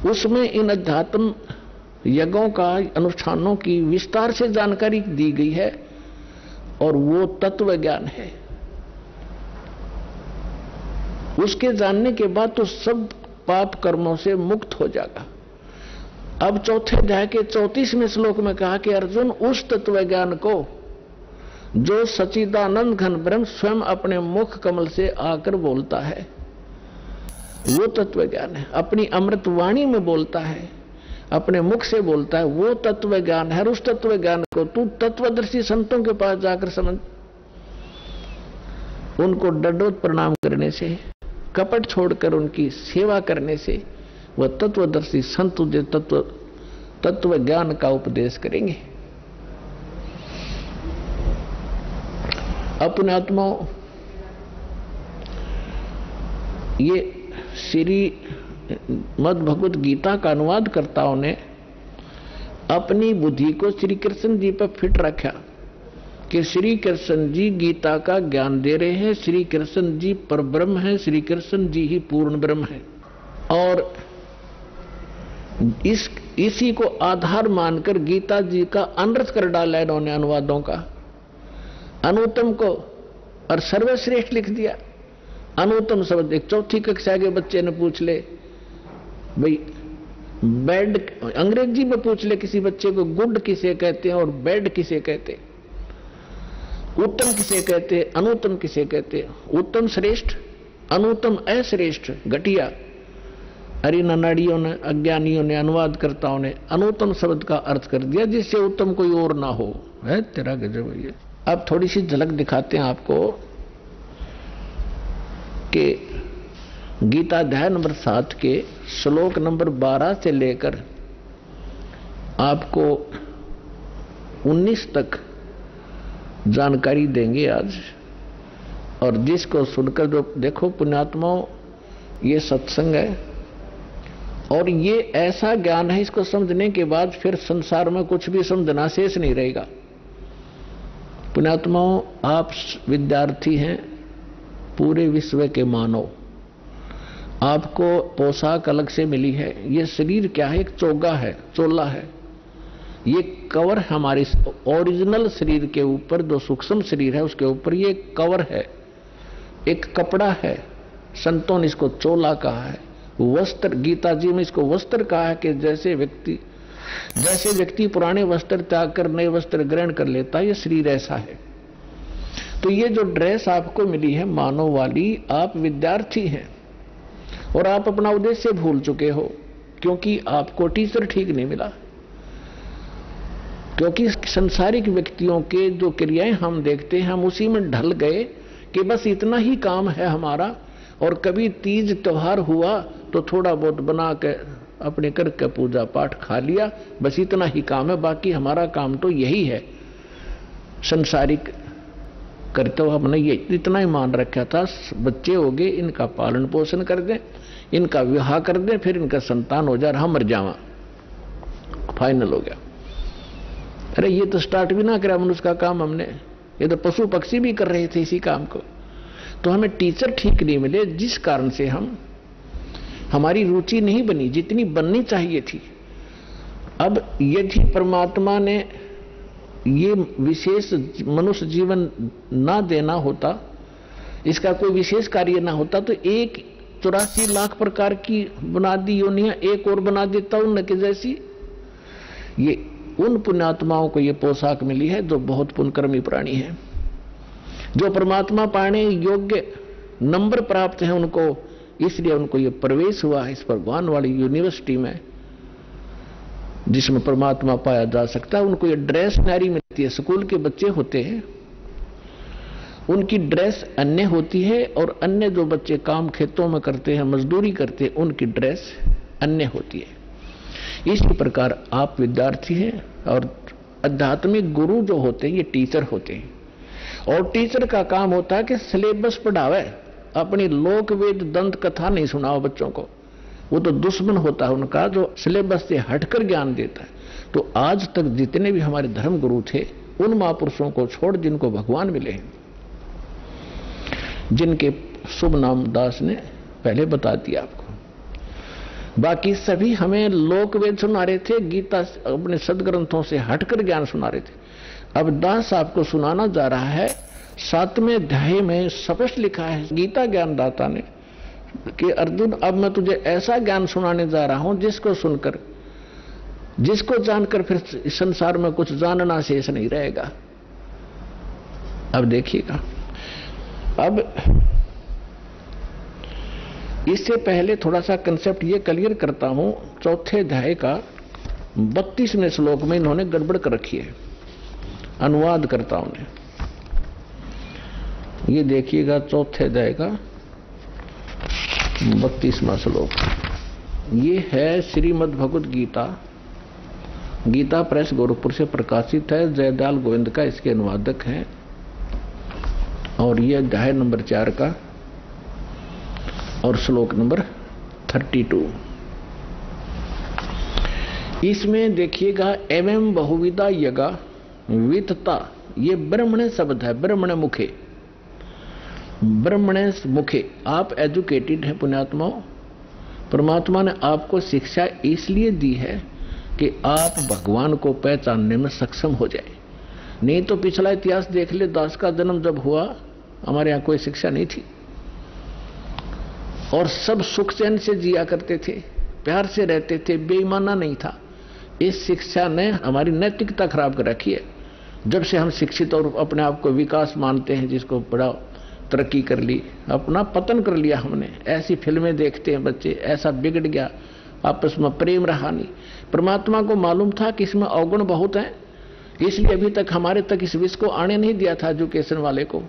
उसमें इन अध्यात्म यज्ञों का, अनुष्ठानों की विस्तार से जानकारी दी गई है और वो तत्व ज्ञान है। उसके जानने के बाद तो सब पाप कर्मों से मुक्त हो जाएगा। अब चौथे अध्याय के 34वें श्लोक में कहा कि अर्जुन, उस तत्व ज्ञान को जो सच्चिदानंद घन ब्रह्म स्वयं अपने मुख कमल से आकर बोलता है, वो तत्व ज्ञान है। अपनी अमृत वाणी में बोलता है, अपने मुख से बोलता है, वो तत्व ज्ञान है। उस तत्व ज्ञान को तू तत्वदर्शी संतों के पास जाकर समझ। उनको दंडवत प्रणाम करने से, कपट छोड़कर उनकी सेवा करने से वह तत्वदर्शी संत तुझे तत्व ज्ञान का उपदेश करेंगे। अपने आत्माओं, ये श्री मद् भगवत गीता का अनुवाद कर्ताओं ने अपनी बुद्धि को श्री कृष्ण जी पर फिट रखा कि श्री कृष्ण जी गीता का ज्ञान दे रहे हैं, श्री कृष्ण जी परब्रह्म हैं, श्री कृष्ण जी ही पूर्ण ब्रह्म हैं। और इसी को आधार मानकर गीता जी का अनर्थ कर डाला इन्होंने अनुवादों का। अनुत्तम को और सर्वश्रेष्ठ लिख दिया। अनुत्तम शब्द एक चौथी कक्षा के बच्चे ने पूछ ले, भाई बेड, अंग्रेजी में पूछ ले किसी बच्चे को, गुड किसे कहते हैं और बेड किसे कहते हैं, उत्तम किसे कहते हैं, अनुत्तम किसे कहते हैं। उत्तम श्रेष्ठ, अनुत्तम अश्रेष्ठ, घटिया। अरे नाड़ियों ने, अज्ञानियों ने, अनुवादकर्ताओं ने अनुत्तम शब्द का अर्थ कर दिया जिससे उत्तम कोई और ना हो। है तेरा गजब है ये। अब थोड़ी सी झलक दिखाते हैं आपको कि गीता अध्याय नंबर 7 के श्लोक नंबर 12 से लेकर आपको 19 तक जानकारी देंगे आज। और जिसको सुनकर जो देखो पुण्यात्माओं, ये सत्संग है और ये ऐसा ज्ञान है, इसको समझने के बाद फिर संसार में कुछ भी समझना शेष नहीं रहेगा। पुण्यात्माओं, आप विद्यार्थी हैं, पूरे विश्व के मानव। आपको पोशाक अलग से मिली है। ये शरीर क्या है? एक चोगा है, चोला है। ये कवर हमारे ओरिजिनल शरीर के ऊपर, जो सूक्ष्म शरीर है उसके ऊपर ये कवर है, एक कपड़ा है। संतों ने इसको चोला कहा है। वस्त्र, गीता जी में इसको वस्त्र कहा है कि जैसे व्यक्ति पुराने वस्त्र त्याग कर नए वस्त्र ग्रहण कर लेता है, ये शरीर ऐसा है। तो ये जो ड्रेस आपको मिली है मानव वाली, आप विद्यार्थी हैं और आप अपना उद्देश्य भूल चुके हो क्योंकि आपको टीचर ठीक नहीं मिला। क्योंकि संसारिक व्यक्तियों के जो क्रियाएं हम देखते हैं, हम उसी में ढल गए कि बस इतना ही काम है हमारा। और कभी तीज त्योहार हुआ तो थोड़ा बहुत बना के अपने करके पूजा पाठ खा लिया, बस इतना ही काम है। बाकी हमारा काम तो यही है, संसारिक करते हुए हमने ये इतना ही मान रखा था। बच्चे हो गए, इनका पालन पोषण कर दें, इनका विवाह कर दें, फिर इनका संतान हो जाए, हम मर जावा, फाइनल हो गया। अरे ये तो स्टार्ट भी ना करा मनुष्य का काम हमने, ये तो पशु पक्षी भी कर रहे थे इसी काम को। तो हमें टीचर ठीक नहीं मिले, जिस कारण से हमारी रुचि नहीं बनी जितनी बननी चाहिए थी। अब यदि परमात्मा ने ये विशेष मनुष्य जीवन ना देना होता, इसका कोई विशेष कार्य ना होता, तो 84 लाख प्रकार की बना दी योनियां एक और बना देता उनके जैसी। ये उन पुण्यात्माओं को ये पोशाक मिली है जो बहुत पुण्यकर्मी प्राणी है, जो परमात्मा पाने योग्य नंबर प्राप्त है उनको, इसलिए उनको ये प्रवेश हुआ है इस भगवान वाली यूनिवर्सिटी में जिसमें परमात्मा पाया जा सकता है। उनको ये ड्रेस नारी मिलती है। स्कूल के बच्चे होते हैं, उनकी ड्रेस अन्य होती है, और अन्य जो बच्चे काम खेतों में करते हैं, मजदूरी करते हैं, उनकी ड्रेस अन्य होती है। इसी प्रकार आप विद्यार्थी हैं और आध्यात्मिक गुरु जो होते हैं ये टीचर होते हैं। और टीचर का काम होता है कि सिलेबस पढ़ावे, अपनी लोक वेद दंत कथा नहीं सुनाओ बच्चों को। वो तो दुश्मन होता है उनका जो सिलेबस से हटकर ज्ञान देता है। तो आज तक जितने भी हमारे धर्म गुरु थे, उन महापुरुषों को छोड़ जिनको भगवान मिले हैं, जिनके शुभ नाम दास ने पहले बता दिया आपको। बाकी सभी हमें लोक वेद सुना रहे थे, गीता अपने सदग्रंथों से हटकर ज्ञान सुना रहे थे। अब दास आपको सुनाना जा रहा है 7वें अध्याय में स्पष्ट लिखा है गीता ज्ञानदाता ने कि अर्जुन अब मैं तुझे ऐसा ज्ञान सुनाने जा रहा हूं जिसको जानकर फिर संसार में कुछ जानना शेष नहीं रहेगा। अब देखिएगा, अब इससे पहले थोड़ा सा कंसेप्ट ये क्लियर करता हूं। 4थे अध्याय का 32वें श्लोक में इन्होंने गड़बड़ कर रखी है अनुवादकर्ताओं ने। ये देखिएगा 4थे अध्याय का 32वां श्लोक, ये है श्रीमद् भगवद गीता, गीता प्रेस गोरखपुर से प्रकाशित है। जयदयाल गोविंद का इसके अनुवादक हैं और ये अध्याय नंबर 4 का और श्लोक नंबर 32। इसमें देखिएगा एवं बहुविधा यगा वितता, ये ब्रह्मणे शब्द है, ब्रह्मणे मुखे, ब्रह्मणे मुखे। आप एजुकेटेड है पुण्यात्माओं, परमात्मा ने आपको शिक्षा इसलिए दी है कि आप भगवान को पहचानने में सक्षम हो जाए। नहीं तो पिछला इतिहास देख ले, दास का जन्म जब हुआ हमारे यहाँ कोई शिक्षा नहीं थी और सब सुख चैन से जिया करते थे, प्यार से रहते थे, बेईमाना नहीं था। इस शिक्षा ने हमारी नैतिकता खराब कर रखी है। जब से हम शिक्षित और अपने आप को विकास मानते हैं, जिसको बड़ा तरक्की कर ली, अपना पतन कर लिया हमने। ऐसी फिल्में देखते हैं बच्चे, ऐसा बिगड़ गया, आपस में प्रेम रहा नहीं। परमात्मा को मालूम था कि इसमें अवगुण बहुत हैं, इसलिए अभी तक हमारे तक इस विष को आने नहीं दिया था एजुकेशन वाले को।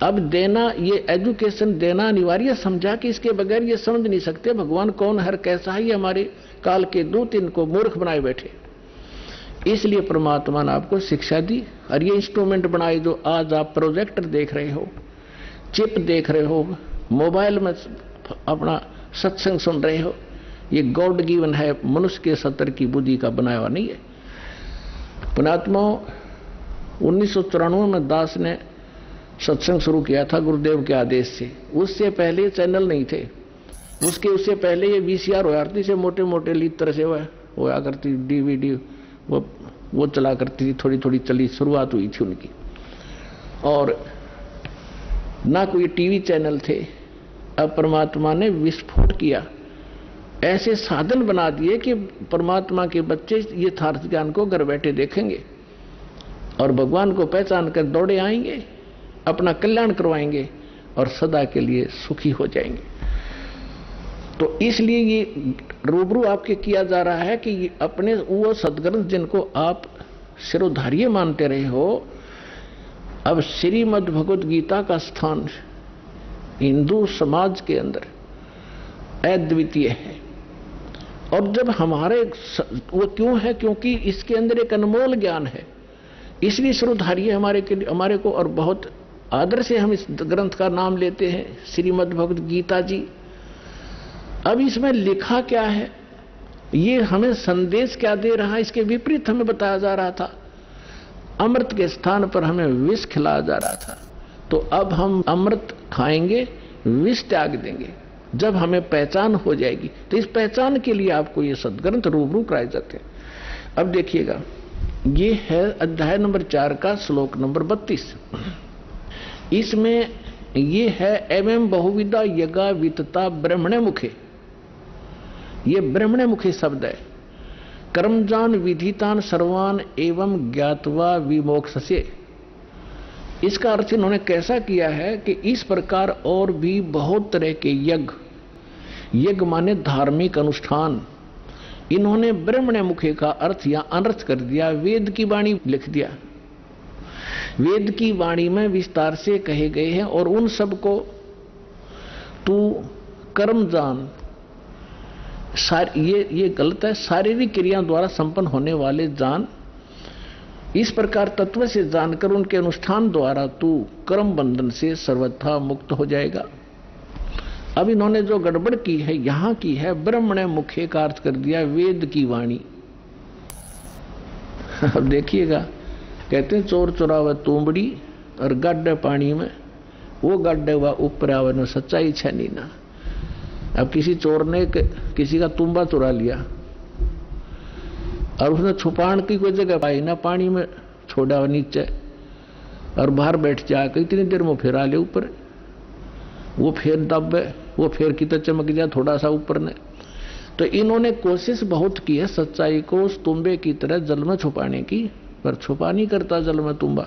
अब देना, ये एजुकेशन देना अनिवार्य समझा कि इसके बगैर ये समझ नहीं सकते भगवान कौन है, कैसा है। ये हमारे काल के दूत इनको मूर्ख बनाए बैठे, इसलिए परमात्मा ने आपको शिक्षा दी और ये इंस्ट्रूमेंट बनाए जो आज आप प्रोजेक्टर देख रहे हो, चिप देख रहे हो, मोबाइल में अपना सत्संग सुन रहे हो। ये गॉड गिवन है, मनुष्य के सतर की बुद्धि का बनाया हुआ नहीं है। पुण्यात्मा 1994 में दास ने सत्संग शुरू किया था गुरुदेव के आदेश से। उससे पहले चैनल नहीं थे, उससे पहले ये VCR होया करती से मोटे मोटे लीड तरह से होया करती, DVD वो चला करती थी, थोड़ी थोड़ी चली, शुरुआत हुई थी उनकी। और ना कोई टीवी चैनल थे। अब परमात्मा ने विस्फोट किया, ऐसे साधन बना दिए कि परमात्मा के बच्चे ये यथार्थ ज्ञान को घर बैठे देखेंगे और भगवान को पहचान कर दौड़े आएंगे, अपना कल्याण करवाएंगे और सदा के लिए सुखी हो जाएंगे। तो इसलिए ये रूबरू आपके किया जा रहा है कि अपने वो सदग्रंथ जिनको आप शिरोधार्य मानते रहे हो, अब श्रीमद् भगवद गीता का स्थान हिंदू समाज के अंदर अद्वितीय है। और जब हमारे वो क्यों है, क्योंकि इसके अंदर एक अनमोल ज्ञान है, इसलिए शिरोधार्य हमारे को और बहुत आदर से हम इस ग्रंथ का नाम लेते हैं श्रीमद् भगवद गीता जी। अब इसमें लिखा क्या है, ये हमें संदेश क्या दे रहा है, इसके विपरीत हमें बताया जा रहा था। अमृत के स्थान पर हमें विष खिलाया जा रहा था, तो अब हम अमृत खाएंगे, विष त्याग देंगे। जब हमें पहचान हो जाएगी, तो इस पहचान के लिए आपको ये सदग्रंथ रूबरू कराए जाते हैं। अब देखिएगा, ये है अध्याय नंबर 4 का श्लोक नंबर 32। इसमें ये है एवं बहुविधा यज्ञा वितता ब्रह्मणे मुखे, ये ब्रह्मणे मुखे शब्द है। कर्मजान विधितान सर्वान एवं ज्ञातवा विमोक्षसे, इसका अर्थ इन्होंने कैसा किया है कि इस प्रकार और भी बहुत तरह के यज्ञ माने धार्मिक अनुष्ठान, इन्होंने ब्रह्मणे मुखे का अर्थ या अनर्थ कर दिया, वेद की वाणी लिख दिया। वेद की वाणी में विस्तार से कहे गए हैं और उन सब को तू कर्म जान, ये गलत है, शारीरिक क्रिया द्वारा संपन्न होने वाले जान, इस प्रकार तत्व से जानकर उनके अनुष्ठान द्वारा तू कर्म बंधन से सर्वथा मुक्त हो जाएगा। अब इन्होंने जो गड़बड़ की है यहां की है, ब्रह्मणे मुखे का अर्थ कर दिया वेद की वाणी। अब देखिएगा, कहते हैं चोर चुरावे तुंबड़ी और गड्ढे पानी में, वो गड्ढे हुआ ऊपर आवे न सच्चाई छनी ना। अब किसी चोर ने किसी का तुम्बा चुरा लिया और उसने छुपाने की कोई जगह पाई ना, पानी में छोड़ा नीचे और बाहर बैठ जाकर इतनी देर में फिर आ ले ऊपर, वो फिर दबे, वो फिर की तो चमक जाए थोड़ा सा ऊपर ने। तो इन्होंने कोशिश बहुत की है सच्चाई को उस तुम्बे की तरह जल में छुपाने की, पर छुपा नहीं करता जल में तुम्बा।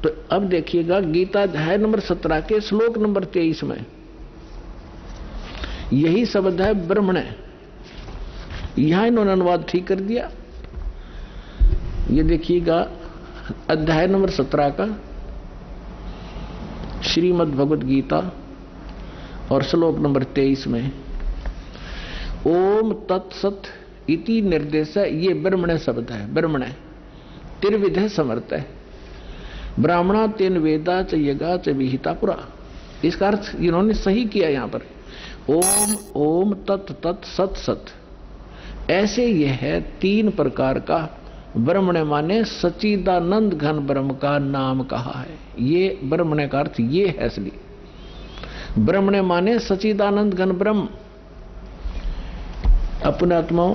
तो अब देखिएगा गीता अध्याय नंबर 17 के श्लोक नंबर 23 में यही शब्द है ब्रह्मण। यहां इन्होंने अनुवाद ठीक कर दिया। ये देखिएगा अध्याय नंबर 17 का श्रीमद् भगवद गीता और श्लोक नंबर 23 में ओम तत्सत इति निर्देश, ये ब्रह्मण शब्द है। ब्रह्मण त्रिविध समर्थ है, ब्राह्मणा तेन वेदा च यगा च विहिता पुरा। इसका अर्थ इन्होंने सही किया यहां पर, ओम ओम तत् तत् सत सत। ऐसे यह है 3 प्रकार का ब्रह्मण माने सच्चिदानंद घन ब्रह्म का नाम कहा है। ये ब्रह्मण का अर्थ ये है असली। ब्रह्मण माने सच्चिदानंद घन ब्रह्म। अपने आत्माओं,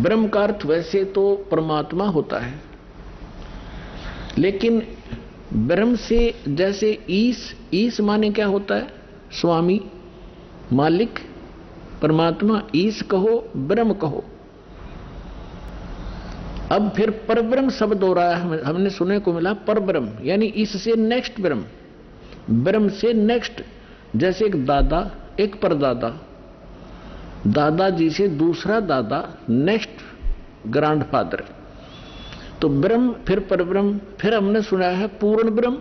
ब्रह्म का अर्थ वैसे तो परमात्मा होता है, लेकिन ब्रह्म से जैसे ईश माने क्या होता है? स्वामी, मालिक, परमात्मा। ईश कहो, ब्रह्म कहो। अब फिर परब्रह्म शब्द हो रहा है, हमने सुनने को मिला परब्रह्म, यानी इससे नेक्स्ट ब्रह्म, ब्रह्म से नेक्स्ट। जैसे एक दादा, एक परदादा, दादाजी से दूसरा दादा, नेक्स्ट ग्रैंडफादर। तो ब्रह्म, फिर परब्रह्म, फिर हमने सुना है पूर्ण ब्रह्म,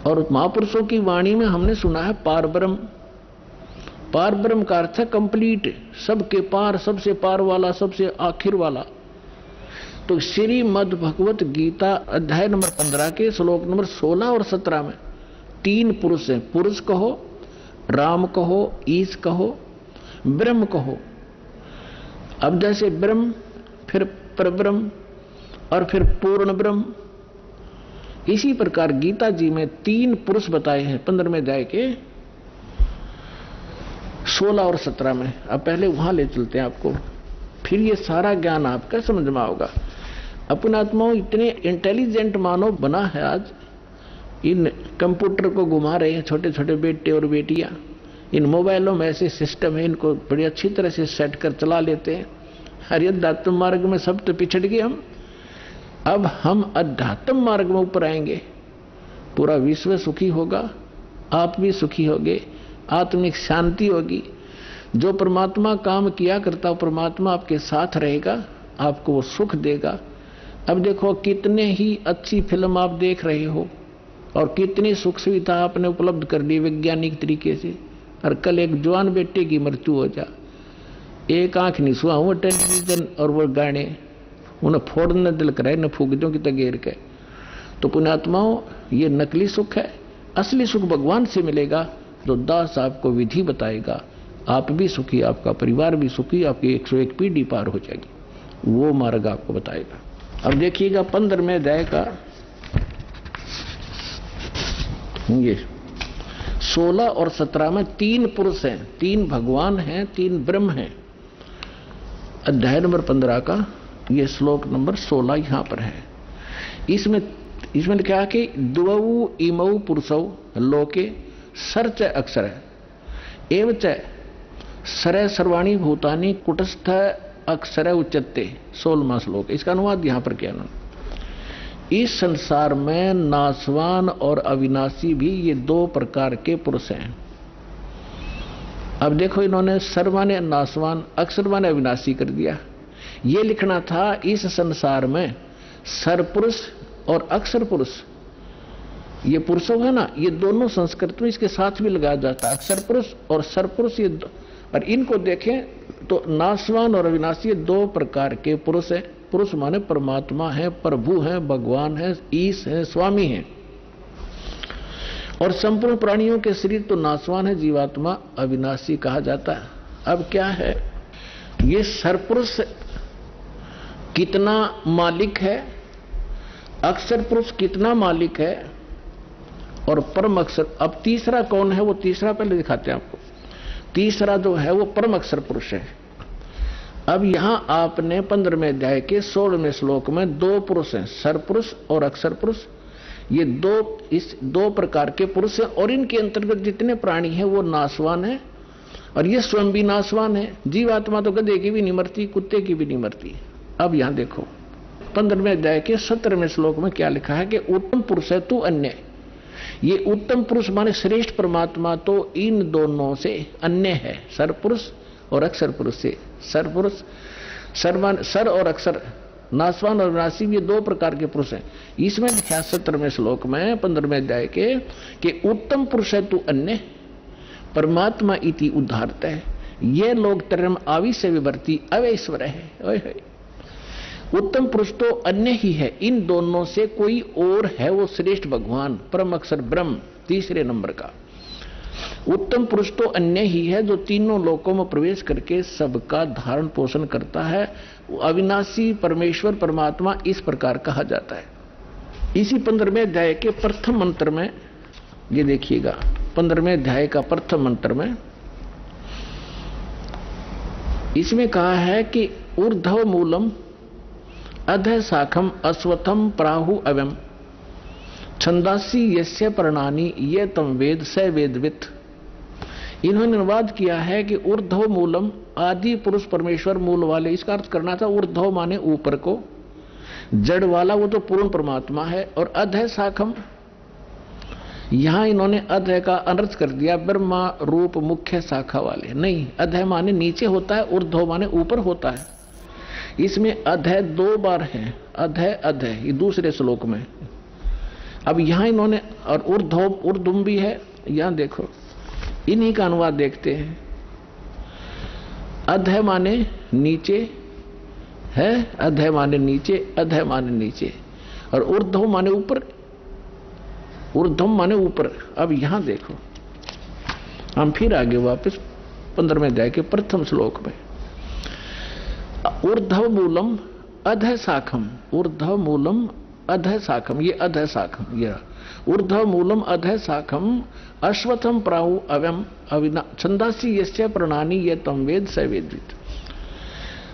और महापुरुषों की वाणी में हमने सुना है पार ब्रह्म। पार ब्रह्म का अर्थ है कंप्लीट, सबके पार, सबसे पार वाला, सबसे आखिर वाला। तो श्रीमद् भगवत गीता अध्याय नंबर 15 के श्लोक नंबर 16 और 17 में 3 पुरुष हैं। पुरुष कहो, राम कहो, ईश कहो, ब्रह्म कहो। अब जैसे ब्रह्म, फिर परब्रह्म और फिर पूर्ण ब्रह्म, इसी प्रकार गीता जी में 3 पुरुष बताए हैं 15वें अध्याय के 16 और 17 में। अब पहले वहां ले चलते हैं आपको, फिर ये सारा ज्ञान आपका समझ में आओगा। अपने आत्माओं, इतने इंटेलिजेंट मानव बना है आज, इन कंप्यूटर को घुमा रहे हैं छोटे छोटे बेटे और बेटियां। इन मोबाइलों में ऐसे सिस्टम है, इनको बड़ी अच्छी तरह से सेट कर चला लेते हैं। अरे अध्यात्म मार्ग में सब तो पिछड़ गए हम, अब हम अध्यात्म मार्ग में ऊपर आएंगे, पूरा विश्व सुखी होगा, आप भी सुखी होगे, आत्मिक शांति होगी। जो परमात्मा काम किया करता, परमात्मा आपके साथ रहेगा, आपको वो सुख देगा। अब देखो कितने ही अच्छी फिल्म आप देख रहे हो और कितनी सुख सुविधा आपने उपलब्ध कर ली वैज्ञानिक तरीके से, और कल एक जवान बेटे की मृत्यु हो जा, एक आंख नहीं सुहा वो टेलीविजन और वो गाने उन्हें फोड़ने दिल कराए न फूकदों की तगेर के। तो पुण्यात्माओं, ये नकली सुख है, असली सुख भगवान से मिलेगा, जो दास आपको विधि बताएगा। आप भी सुखी, आपका परिवार भी सुखी, आपकी 101 पीढ़ी पार हो जाएगी, वो मार्ग आपको बताएगा। अब देखिएगा 15वें अध्याय का ये 16 और 17 में 3 पुरुष हैं, 3 भगवान हैं, 3 ब्रह्म हैं। अध्याय नंबर 15 का ये श्लोक नंबर 16 यहां पर है। इसमें क्या कि द्वौ इमौ पुरुषौ लोके सर्च अक्षर एवं च सर सर्वाणी भूतानि कुटस्थ अक्षर उच्चते 16वां श्लोक। इसका अनुवाद यहां पर किया उन्होंने। इस संसार में नाशवान और अविनाशी भी ये 2 प्रकार के पुरुष हैं। अब देखो इन्होंने सर माने नाशवान, अक्षर माने अविनाशी कर दिया। ये लिखना था इस संसार में सर पुरुष और अक्षर पुरुष, ये पुरुषों है ना, ये दोनों संस्कृत में इसके साथ भी लगाया जाता है, अक्षर पुरुष और सर पुरुष। ये और इनको देखें तो नाशवान और अविनाशी 2 प्रकार के पुरुष है। पुरुष माने परमात्मा है, प्रभु है, भगवान है, ईश है, स्वामी है। और संपूर्ण प्राणियों के शरीर तो नाशवान है, जीवात्मा अविनाशी कहा जाता है। अब क्या है, ये सरपुरुष कितना मालिक है, अक्षर पुरुष कितना मालिक है, और परम अक्षर। अब तीसरा कौन है, वो तीसरा पहले दिखाते हैं आपको। तीसरा जो है वो परम अक्षर पुरुष है। अब यहां आपने 15वें अध्याय के 16वें श्लोक में दो पुरुष हैं, सरपुरुष और अक्षर पुरुष। ये दो प्रकार के पुरुष हैं और इनके अंतर्गत जितने प्राणी हैं वो नाशवान है और ये स्वयं भी नाशवान है। जीवात्मा तो गधे की भी नहीं मरती, कुत्ते की भी नहीं मरती। अब यहां देखो 15वें अध्याय के 17वें श्लोक में क्या लिखा है कि उत्तम पुरुष है तू अन्य। ये उत्तम पुरुष माने श्रेष्ठ परमात्मा तो इन दोनों से अन्य है, सरपुरुष और अक्षर पुरुष से। सरपुरुष सर और अक्षर, नाशवान और विनाशी, ये दो प्रकार के पुरुष हैं। इसमें लिखा 17वें श्लोक में 15वें अध्याय के कि उत्तम पुरुष है तू अन्य परमात्मा इति उद्धारत है। ये लोग तरम आवी से विवर्ती अवैश्वर है। उत्तम पुरुष तो अन्य ही है, इन दोनों से कोई और है, वो श्रेष्ठ भगवान परम अक्षर ब्रह्म तीसरे नंबर का। उत्तम पुरुष तो अन्य ही है जो तीनों लोकों में प्रवेश करके सबका धारण पोषण करता है। अविनाशी परमेश्वर परमात्मा इस प्रकार कहा जाता है। इसी 15वें अध्याय के प्रथम मंत्र में ये देखिएगा, 15वें अध्याय का प्रथम मंत्र में इसमें कहा है कि ऊर्ध्व मूलम अधः शाखम अश्वत्थम प्राहु अवम छंदासी यस्य पर्णानि ये तम वेद स वेदवित्। इन्होंने अनुवाद किया है कि ऊर्ध्व मूलम, आदि पुरुष परमेश्वर मूल वाले, इसका अर्थ करना था ऊर्ध्व माने ऊपर को, जड़ वाला वो तो पूर्ण परमात्मा है। और अधः शाखम, यहां इन्होंने अधः का अनर्थ कर दिया ब्रह्मा रूप मुख्य शाखा वाले। नहीं, अधः माने नीचे होता है, ऊर्ध्व माने ऊपर होता है। इसमें अधः दो बार है, अधः अधः, ये दूसरे श्लोक में। अब यहां इन्होंने, और ऊर्ध्वम भी है, यहां देखो इन्हीं का अनुवाद देखते हैं। अधः माने नीचे है, अधः माने नीचे, अधः माने नीचे, और ऊर्ध्व माने ऊपर, ऊर्ध्वम माने ऊपर। अब यहां देखो, हम फिर आगे वापस 15वें अध्याय के प्रथम श्लोक में, ऊर्ध्व मूलम अधः शाखम, ऊर्ध्व मूलम अधः शाखम, ये अधः शाखम, ये ऊर्ध्व मूलम अधः शाखम अश्वत्थम प्राहु अव्यम अविना छंदासी यस्य प्रणानि ये तम वेद स वेदवित्।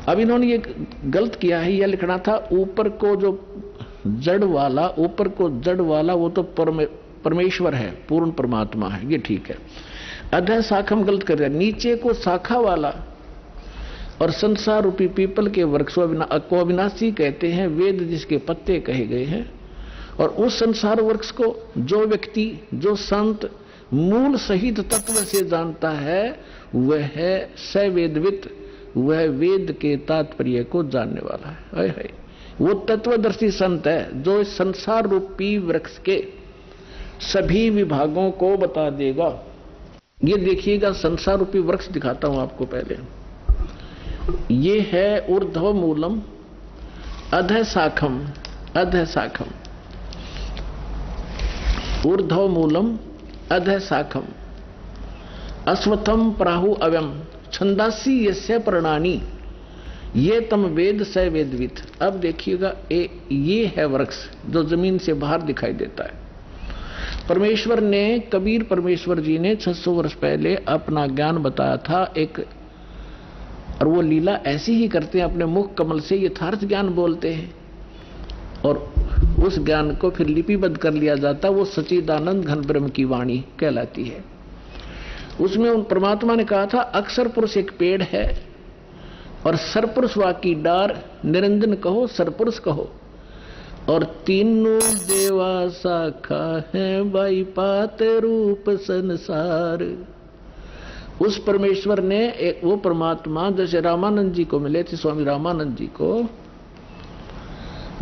अब इन्होंने ये गलत किया है, यह लिखना था ऊपर को जो जड़ वाला, ऊपर को जड़ वाला वो तो परमेश्वर है, पूर्ण परमात्मा है, ये ठीक है। अधः शाखम गलत कर दिया, नीचे को शाखा वाला और संसार रूपी पीपल के वृक्ष को अविनाशी कहते हैं, वेद जिसके पत्ते कहे गए हैं। और उस संसार वृक्ष को जो व्यक्ति, जो संत मूल सहित तत्व से जानता है वह है सवेदवित्, वह वेद के तात्पर्य को जानने वाला है। वो तत्वदर्शी संत है जो इस संसार रूपी वृक्ष के सभी विभागों को बता देगा। ये देखिएगा, संसार रूपी वृक्ष दिखाता हूं आपको पहले। ये है ऊर्ध्व मूलम अधः शाखम, अधः शाखम, ऊर्ध्व मूलम अधः शाखम अश्वत्थम प्राहु अव्यम छंदासी यस्य पर्णानि ये तम वेद स वेदवित्। अब देखिएगा, ये है वृक्ष जो जमीन से बाहर दिखाई देता है। परमेश्वर ने, कबीर परमेश्वर जी ने 600 वर्ष पहले अपना ज्ञान बताया था एक, और वो लीला ऐसी ही करते हैं, अपने मुख कमल से यथार्थ ज्ञान बोलते हैं और उस ज्ञान को फिर लिपिबद्ध कर लिया जाता, वो सच्चिदानंद घन ब्रह्म की वाणी कहलाती है। उसमें उन परमात्मा ने कहा था अक्षर पुरुष एक पेड़ है और सरपुरुष वाकी डार, निरंजन कहो सरपुरुष कहो, और तीनों देवा शाखा है बाई पात रूप संसार। उस परमेश्वर ने, वो परमात्मा जैसे रामानंद जी को मिले थे, स्वामी रामानंद जी को,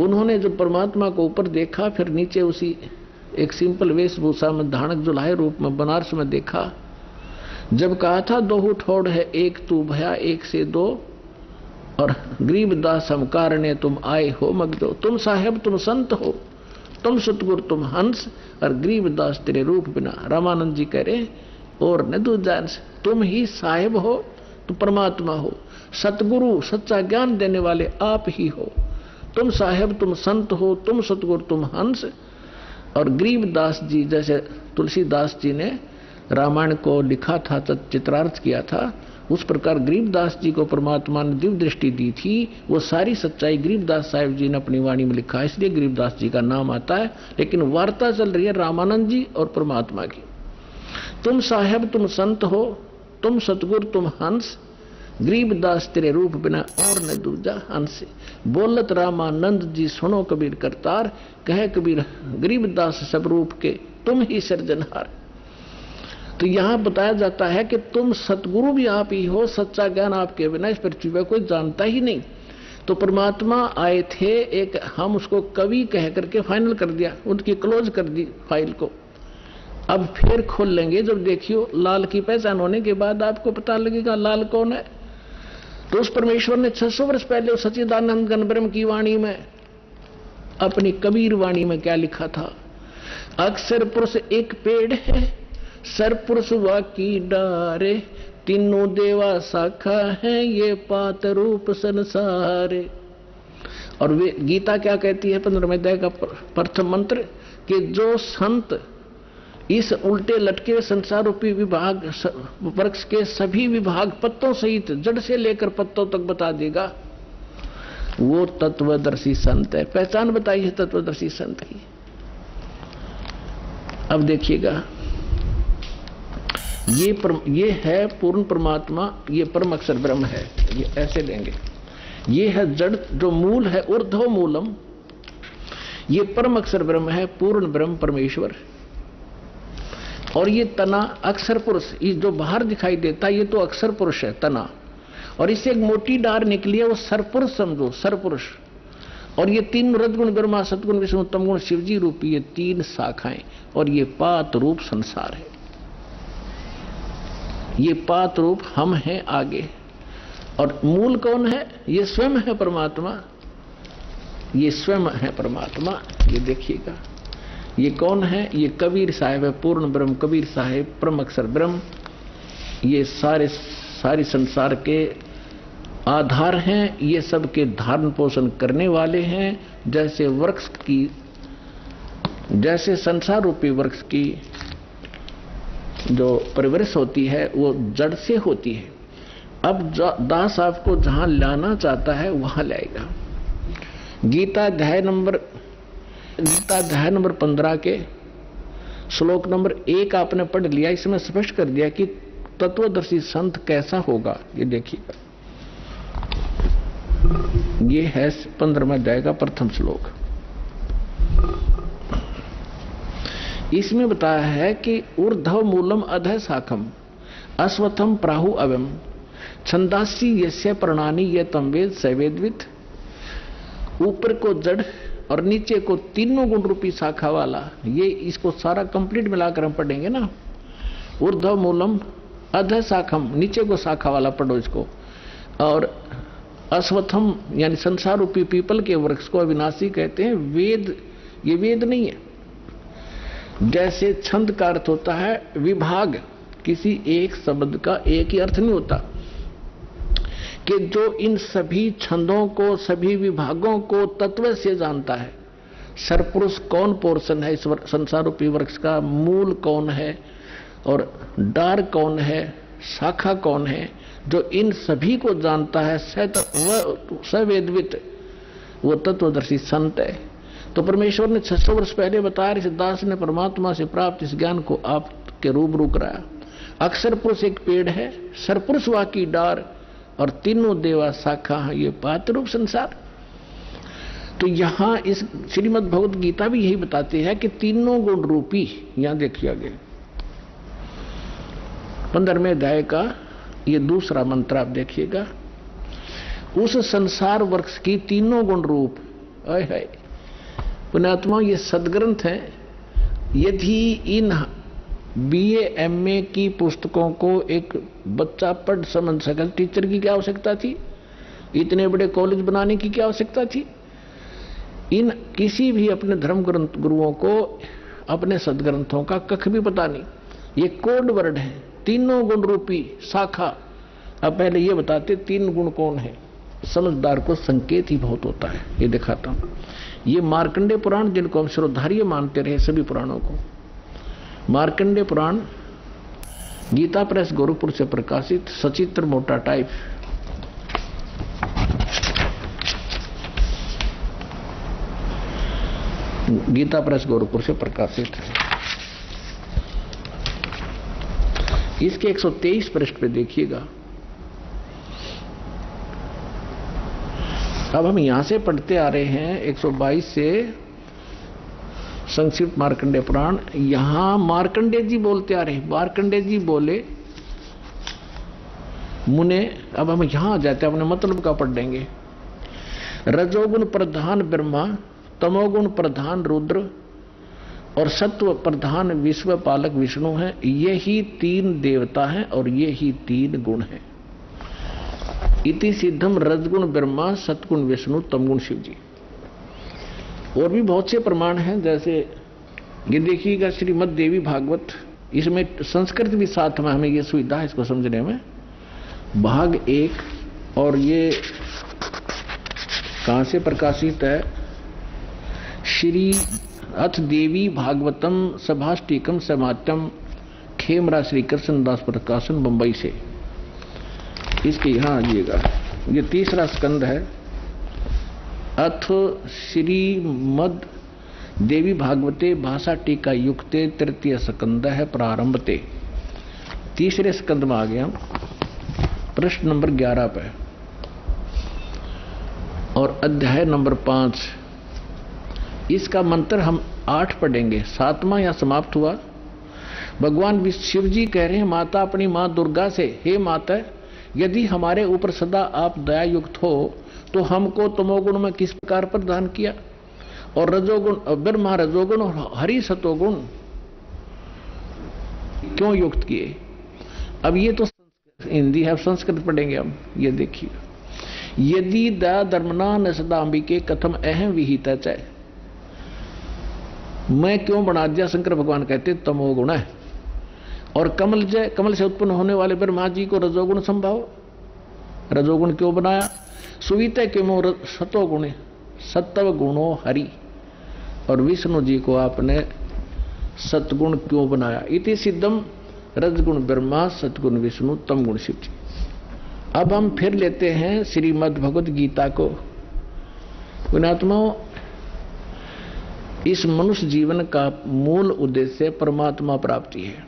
उन्होंने जब परमात्मा को ऊपर देखा, फिर नीचे उसी एक सिंपल वेशभूषा में धाणक जुलाहे रूप में बनारस में देखा। जब कहा था दोहु ठोड़ है एक तू भया एक से दो, और गरीबदास हम कारणे तुम आए हो मगदो, तुम साहेब तुम संत हो, तुम सतगुरु तुम हंस, और गरीबदास तेरे रूप बिना। रामानंद जी कह रहे और न तू जान, तुम ही साहेब हो, तुम परमात्मा हो, सतगुरु सच्चा ज्ञान देने वाले आप ही हो, तुम साहेब तुम संत हो, तुम सतगुरु तुम हंस। और गरीबदास जी जैसे तुलसीदास जी ने रामायण को लिखा था, चित्रार्थ किया था, उस प्रकार गरीबदास जी को परमात्मा ने दिव्य दृष्टि दी थी। वो सारी सच्चाई गरीबदास साहिब जी ने अपनी वाणी में लिखा है, इसलिए गरीबदास जी का नाम आता है। लेकिन वार्ता चल रही है रामानंद जी और परमात्मा की। तुम साहेब तुम संत हो, तुम सतगुरु तुम हंस, गरीबदास तेरे रूप बिना और न दूजा हंस। बोलत रामानंद जी सुनो कबीर करतार, कहे कबीर गरीबदास सब रूप के तुम ही सृजनहार। तो यहां बताया जाता है कि तुम सतगुरु भी आप ही हो, सच्चा ज्ञान आपके बिना इस पृथ्वी पर कोई जानता ही नहीं। तो परमात्मा आए थे एक, हम उसको कवि कह करके फाइनल कर दिया, उनकी क्लोज कर दी फाइल को। अब फिर खोल लेंगे जब देखियो लाल की पहचान होने के बाद आपको पता लगेगा लाल कौन है। तो उस परमेश्वर ने 600 वर्ष पहले सच्चिदानंद घन ब्रह्म की वाणी में, अपनी कबीर वाणी में क्या लिखा था? अक्षर पुरुष एक पेड़ है, सरपुरुष वाकी डारे, तीनों देवा शाखा है, ये पात रूप संसारे। और वे गीता क्या कहती है 15वें अध्याय का प्रथम मंत्र, कि जो संत इस उल्टे लटके संसार रूपी विभाग वृक्ष के सभी विभाग पत्तों सहित जड़ से लेकर पत्तों तक बता देगा, वो तत्वदर्शी संत है। पहचान बताई है तत्वदर्शी संत की। अब देखिएगा, ये है पूर्ण परमात्मा, ये परम अक्षर ब्रह्म है, ये ऐसे लेंगे। ये है जड़ जो मूल है, ऊर्ध्व मूलम, ये परम अक्षर ब्रह्म है, पूर्ण ब्रह्म परमेश्वर। और ये तना अक्षर पुरुष, ये जो बाहर दिखाई देता है ये तो अक्षर पुरुष है तना, और इससे एक मोटी डार निकली है, वो सरपुरुष समझो, सरपुरुष। और ये तीन रजगुण ब्रह्मा सतगुण विष्णु उत्तम गुण शिवजी रूपी ये तीन शाखाएं, और ये पात रूप संसार है। ये पात रूप हम हैं आगे, और मूल कौन है? ये स्वयं है परमात्मा, ये स्वयं है परमात्मा। ये देखिएगा, ये कौन है? ये कबीर साहिब है, पूर्ण ब्रह्म कबीर साहिब परम अक्षर ब्रह्म। ये सारे संसार के आधार हैं, ये सबके धारण पोषण करने वाले हैं। जैसे वृक्ष की, जैसे संसार रूपी वृक्ष की जो परवरिश होती है वो जड़ से होती है। अब दास आपको जहां लाना चाहता है वहां लाएगा। गीता अध्याय नंबर 15 के श्लोक नंबर 1 आपने पढ़ लिया, इसमें स्पष्ट कर दिया कि तत्वदर्शी संत कैसा होगा। ये देखिएगा, ये है 15वें अध्याय का प्रथम श्लोक। इसमें बताया है कि ऊर्ध्व मूलम अधः शाखम अश्वत्थम प्राहु अवम छंदासी यस्य प्रणानी ये तम वेद सवेदवित। ऊपर को जड़ और नीचे को तीनों गुण रूपी शाखा वाला, ये इसको सारा कंप्लीट मिलाकर हम पढ़ेंगे ना। ऊर्ध्व मूलम अधः शाखम, नीचे को शाखा वाला पढ़ो इसको। और अश्वत्थम यानी संसार रूपी पीपल के वृक्ष को अविनाशी कहते हैं। वेद, ये वेद नहीं है। जैसे छंद का अर्थ होता है विभाग, किसी एक शब्द का एक ही अर्थ नहीं होता, कि जो इन सभी छंदों को, सभी विभागों को तत्व से जानता है। सरपुरुष कौन पोर्शन है इस संसार रूपी वृक्ष का, मूल कौन है और डार कौन है, शाखा कौन है, जो इन सभी को जानता है, सवेदवित, वो तत्वदर्शी संत है। तो परमेश्वर ने 600 वर्ष पहले बताया, इस दास ने परमात्मा से प्राप्त इस ज्ञान को आपके रूबरू कराया। अक्षर पुरुष एक पेड़ है, सरपुरुष वाकी डार, और तीनों देवा शाखा है, ये पात रूप संसार। तो यहां इस श्रीमद् भगवत गीता भी यही बताती है कि तीनों गुण रूपी, यहां देखिए आगे 15वें अध्याय का ये दूसरा मंत्र आप देखिएगा, उस संसार वृक्ष की तीनों गुण रूप। है पुण्यात्मा, ये सदग्रंथ है। यदि इन BA MA की पुस्तकों को एक बच्चा पढ़ समझ सके, टीचर की क्या आवश्यकता थी? इतने बड़े कॉलेज बनाने की क्या आवश्यकता थी? इन किसी भी अपने धर्म ग्रंथ गुरुओं को अपने सदग्रंथों का कख भी पता नहीं। ये कोड वर्ड है, तीनों गुण रूपी शाखा। अब पहले ये बताते तीन गुण कौन है। समझदार को संकेत ही बहुत होता है। ये दिखाता हूं, ये मार्कंडेय पुराण जिनको हम श्रोधार्य मानते रहे सभी पुराणों को, मार्कंडे पुराण गीता प्रेस गोरखपुर से प्रकाशित, सचित्र मोटा टाइप। गीता प्रेस गोरखपुर से प्रकाशित है। इसके 123 पृष्ठ पे देखिएगा। अब हम यहां से पढ़ते आ रहे हैं 122 से संक्षिप्त मार्कंडे पुराण। यहां मार्कंडे जी बोलते आ रहे हैं। मार्कंडे जी बोले मुने। अब हम यहां आ जाते हैं, अपने मतलब का पढ़ देंगे। रजोगुण प्रधान ब्रह्मा, तमोगुण प्रधान रुद्र और सत्व प्रधान विश्व पालक विष्णु हैं। यही तीन देवता हैं और ये ही तीन गुण हैं। इति सिद्धम रजगुण ब्रह्मा, सतगुण विष्णु, तमगुण शिव जी। और भी बहुत से प्रमाण हैं, जैसे ये देखिएगा श्रीमद् देवी भागवत, इसमें संस्कृत भी साथ में, हमें ये सुविधा है इसको समझने में। भाग 1 और ये कहां से प्रकाशित है? श्री अथ देवी भागवतम सभाष्टिकम समात्यम, खेमरा श्री कृष्णदास प्रकाशन, मुंबई से। इसके यहां आइएगा, ये 3रा स्कंद है। अथ श्रीमद् देवी भागवते भाषा टीका युक्ते, 3य स्कंद है प्रारंभते। 3रे स्कंद में आ गया, प्रश्न नंबर 11 पे, और अध्याय नंबर 5। इसका मंत्र हम 8 पढ़ेंगे। 7वां या समाप्त हुआ। भगवान शिव जी कह रहे हैं माता अपनी मां दुर्गा से, हे माता, यदि हमारे ऊपर सदा आप दया युक्त हो तो हमको तमोगुण में किस प्रकार प्रदान किया, और रजोगुण ब्रह्मा रजोगुण और हरि सतोगुण क्यों युक्त किए। अब ये तो हिंदी है, संस्कृत पढ़ेंगे हम। ये देखिए, यदि दया धर्मना न सदा अंबिके कथम अहम विहित है। मैं क्यों बना दिया, शंकर भगवान कहते तमोगुण है। और कमल से उत्पन्न होने वाले ब्रह्मा जी को रजोगुण संभाव, रजोगुण क्यों बनाया। सुवित क्यों सतोगुण, सत्व गुणो हरि। और विष्णु जी को आपने सतगुण क्यों बनाया। इति सिद्धम रजगुण ब्रह्मा, सतगुण विष्णु, तमगुण शिव जी। अब हम फिर लेते हैं श्रीमद् भगवद गीता को। पुण्यात्माओं, इस मनुष्य जीवन का मूल उद्देश्य परमात्मा प्राप्ति है,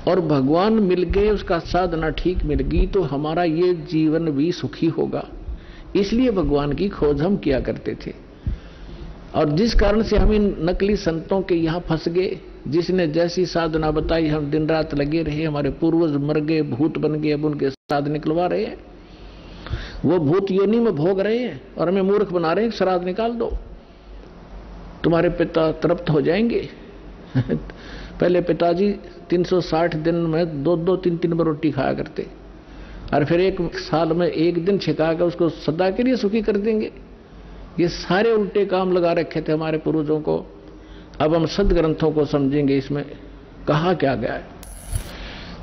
और भगवान मिल गए, उसका साधना ठीक मिल गई तो हमारा ये जीवन भी सुखी होगा। इसलिए भगवान की खोज हम किया करते थे। और जिस कारण से हम इन नकली संतों के यहाँ फंस गए, जिसने जैसी साधना बताई हम दिन रात लगे रहे, हमारे पूर्वज मर गए, भूत बन गए, अब उनके श्राद्ध निकलवा रहे हैं, वो भूत योनि में भोग रहे हैं और हमें मूर्ख बना रहे हैं। श्राद्ध निकाल दो, तुम्हारे पिता तृप्त हो जाएंगे। पहले पिताजी 360 दिन में 2-2, 3-3 बार रोटी खाया करते, और फिर 1 साल में 1 दिन छिका कर उसको सदा के लिए सुखी कर देंगे। ये सारे उल्टे काम लगा रखे थे हमारे पूर्वजों को। अब हम सदग्रंथों को समझेंगे, इसमें कहा क्या गया है।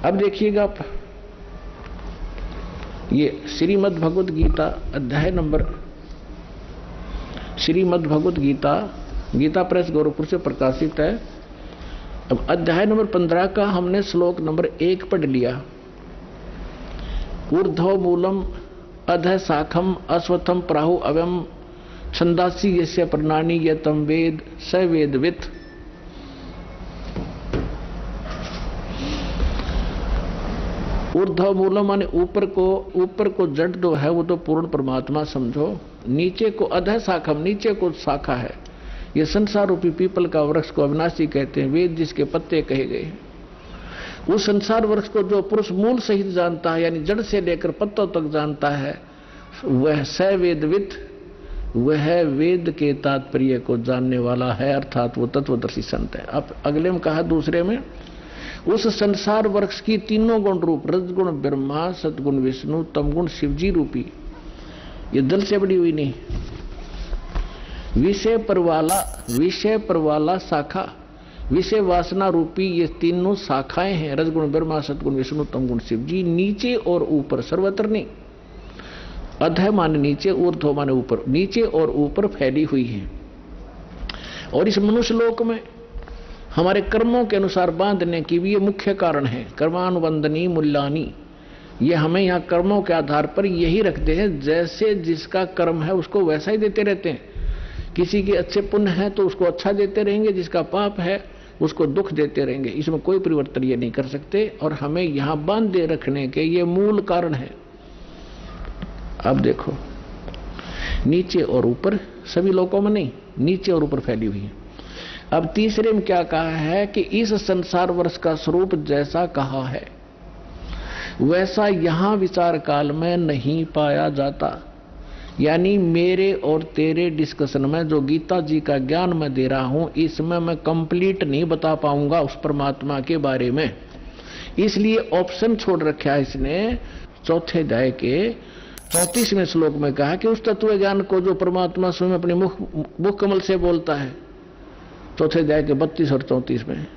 अब देखिएगा आप, ये श्रीमद् भगवद गीता अध्याय नंबर, श्रीमद् भगवद गीता गीता प्रेस गोरखपुर से प्रकाशित है। अब अध्याय नंबर 15 का हमने श्लोक नंबर 1 पढ़ लिया। ऊर्ध्व मूलम अधः शाखम अश्वत्थम प्राहु अव्यम छंदासी यस्य प्रणानी यतम वेद स वेदवित्। ऊर्ध्व मूलम माने ऊपर को जड़ जो है वो तो पूर्ण परमात्मा समझो। नीचे को अधः शाखम, नीचे को शाखा है। ये संसार रूपी पीपल का वृक्ष को अविनाशी कहते हैं, वेद जिसके पत्ते कहे गए। उस संसार वृक्ष को जो पुरुष मूल सहित जानता है, यानी जड़ से लेकर पत्तों तक जानता है, वह स वेदवित्, वह वेद के तात्पर्य को जानने वाला है, अर्थात वो तत्वदर्शी संत है। अब अगले में कहा दूसरे में, उस संसार वृक्ष की तीनों गुण रूप रजगुण ब्रह्मा, सतगुण विष्णु, तमगुण शिवजी रूपी, ये दल से बड़ी हुई नहीं, विषय पर वाला शाखा, विषय वासना रूपी ये तीनों शाखाएं हैं, रजगुण ब्रह्मा, सतगुण विष्णु, तमगुण शिवजी। नीचे और ऊपर, सर्वत्र नहीं। अधः माने नीचे, ऊर्ध्व माने ऊपर, नीचे और ऊपर फैली हुई है। और इस मनुष्य लोक में हमारे कर्मों के अनुसार बांधने की भी ये मुख्य कारण है। कर्मानुबंधनी मूल्यानी, ये हमें यहाँ कर्मों के आधार पर यही रखते हैं, जैसे जिसका कर्म है उसको वैसा ही देते रहते हैं। किसी के अच्छे पुण्य है तो उसको अच्छा देते रहेंगे, जिसका पाप है उसको दुख देते रहेंगे। इसमें कोई परिवर्तन ये नहीं कर सकते, और हमें यहाँ बांधे रखने के ये मूल कारण है। अब देखो, नीचे और ऊपर, सभी लोगों में नहीं, नीचे और ऊपर फैली हुई है। अब तीसरे में क्या कहा है कि इस संसार वर्ष का स्वरूप जैसा कहा है वैसा यहां विचार काल में नहीं पाया जाता। यानी मेरे और तेरे डिस्कशन में जो गीता जी का ज्ञान मैं दे रहा हूं, इसमें मैं कंप्लीट नहीं बता पाऊंगा उस परमात्मा के बारे में। इसलिए ऑप्शन छोड़ रखा है इसने। चौथे अध्याय के 34वें श्लोक में कहा कि उस तत्व ज्ञान को जो परमात्मा स्वयं अपने मुख कमल से बोलता है, चौथे अध्याय के 32 और 34 में,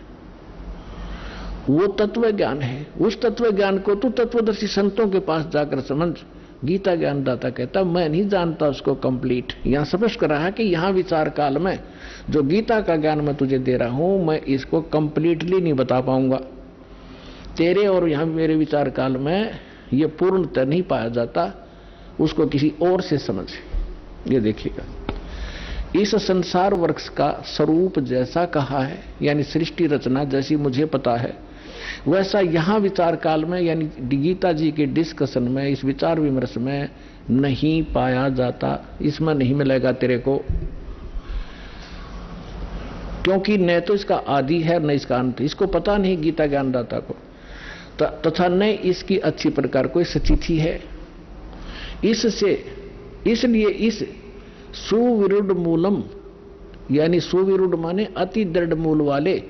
वो तत्व ज्ञान है। उस तत्व ज्ञान को तू तत्वदर्शी संतों के पास जाकर समझ। गीता ज्ञानदाता कहता मैं नहीं जानता उसको कंप्लीट। यहां स्पष्ट कर रहा है कि यहां विचार काल में जो गीता का ज्ञान मैं तुझे दे रहा हूं, मैं इसको कंप्लीटली नहीं बता पाऊंगा। तेरे और यहां मेरे विचार काल में ये पूर्णतः नहीं पाया जाता, उसको किसी और से समझ। ये देखिएगा, इस संसार वर्ष का स्वरूप जैसा कहा है, यानी सृष्टि रचना जैसी मुझे पता है, वैसा यहां विचार काल में यानी गीता जी के डिस्कशन में, इस विचार विमर्श में नहीं पाया जाता। इसमें नहीं मिलेगा तेरे को, क्योंकि न तो इसका आदि है न इसका अंत। इसको पता नहीं गीता ज्ञानदाता को, तथा न इसकी अच्छी प्रकार कोई सचिथि है। इसलिए इस सुविरुद्ध मूलम, यानी सुविरुद्ध माने अति दृढ़ मूल वाले,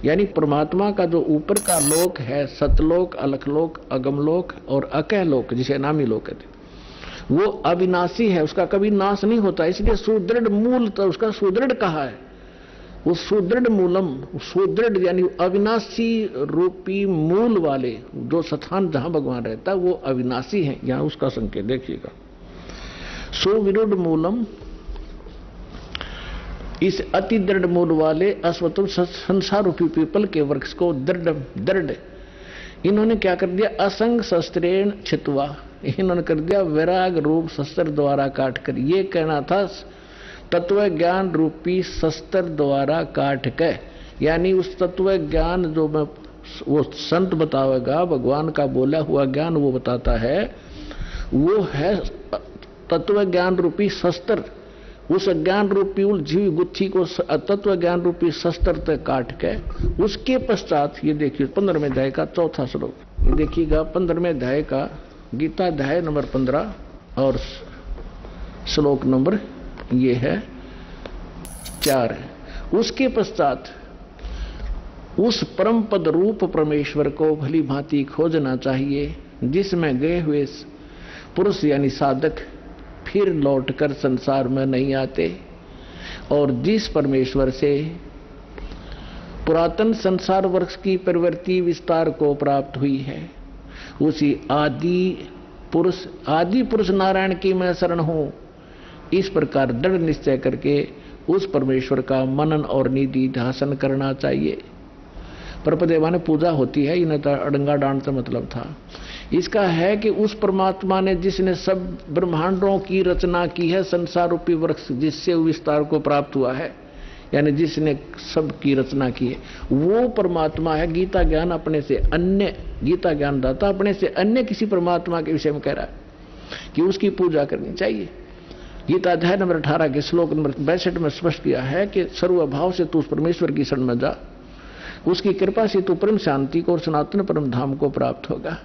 यानी परमात्मा का जो ऊपर का लोक है, सतलोक, अलखलोक, अगमलोक और अकहलोक, जिसे नामी लोक कहते, वो अविनाशी है, उसका कभी नाश नहीं होता। इसलिए सुदृढ़ मूल तो उसका सुदृढ़ कहा है। वो सुदृढ़ मूलम, सुदृढ़ यानी अविनाशी रूपी मूल वाले जो स्थान जहां भगवान रहता है वो अविनाशी है। यहां उसका संकेत देखिएगा, सुविरुद्ध मूलम, इस अति दृढ़ मूल वाले अश्वत्थ संसार रूपी पीपल के वृक्ष को दृढ़ इन्होंने क्या कर दिया, असंग शस्त्रेण छित्वा, इन्होंने कर दिया वैराग रूप शस्त्र द्वारा काट कर। ये कहना था तत्व ज्ञान रूपी शस्त्र द्वारा काट के, यानी उस तत्व ज्ञान जो मैं वो संत बतावेगा, भगवान का बोला हुआ ज्ञान वो बताता है, वो है तत्व ज्ञान रूपी शस्त्र। उस ज्ञान रूपी उलझी हुई गुत्थी को तत्व ज्ञान रूपी शस्त्र तक काट के, उसके पश्चात ये देखिए 15वें अध्याय का 4था श्लोक, ये देखिएगा 15वें अध्याय का गीता अध्याय नंबर 15 और श्लोक नंबर ये है 4। उसके पश्चात उस परम पद रूप परमेश्वर को भली भांति खोजना चाहिए, जिसमें गए हुए पुरुष यानी साधक फिर लौटकर संसार में नहीं आते, और जिस परमेश्वर से पुरातन संसार वर्ष की प्रवृत्ति विस्तार को प्राप्त हुई है, उसी आदि पुरुष नारायण की मैं शरण हूं। इस प्रकार दृढ़ निश्चय करके उस परमेश्वर का मनन और निधि ध्यान करना चाहिए। परपदेवा ने पूजा होती है, इन्हें तो अड़ंगा डांट मतलब था। इसका है कि उस परमात्मा ने जिसने सब ब्रह्मांडों की रचना की है, संसार रूपी वृक्ष जिससे विस्तार को प्राप्त हुआ है, यानी जिसने सब की रचना की है, वो परमात्मा है। गीता ज्ञान अपने से अन्य, गीता ज्ञान दाता अपने से अन्य किसी परमात्मा के विषय में कह रहा है कि उसकी पूजा करनी चाहिए। गीता अध्याय नंबर 18 के श्लोक नंबर 62 में स्पष्ट किया है कि सर्वभाव से तू उस परमेश्वर की शरण में जा, उसकी कृपा से तू परम शांति को और सनातन परम धाम को प्राप्त होगा।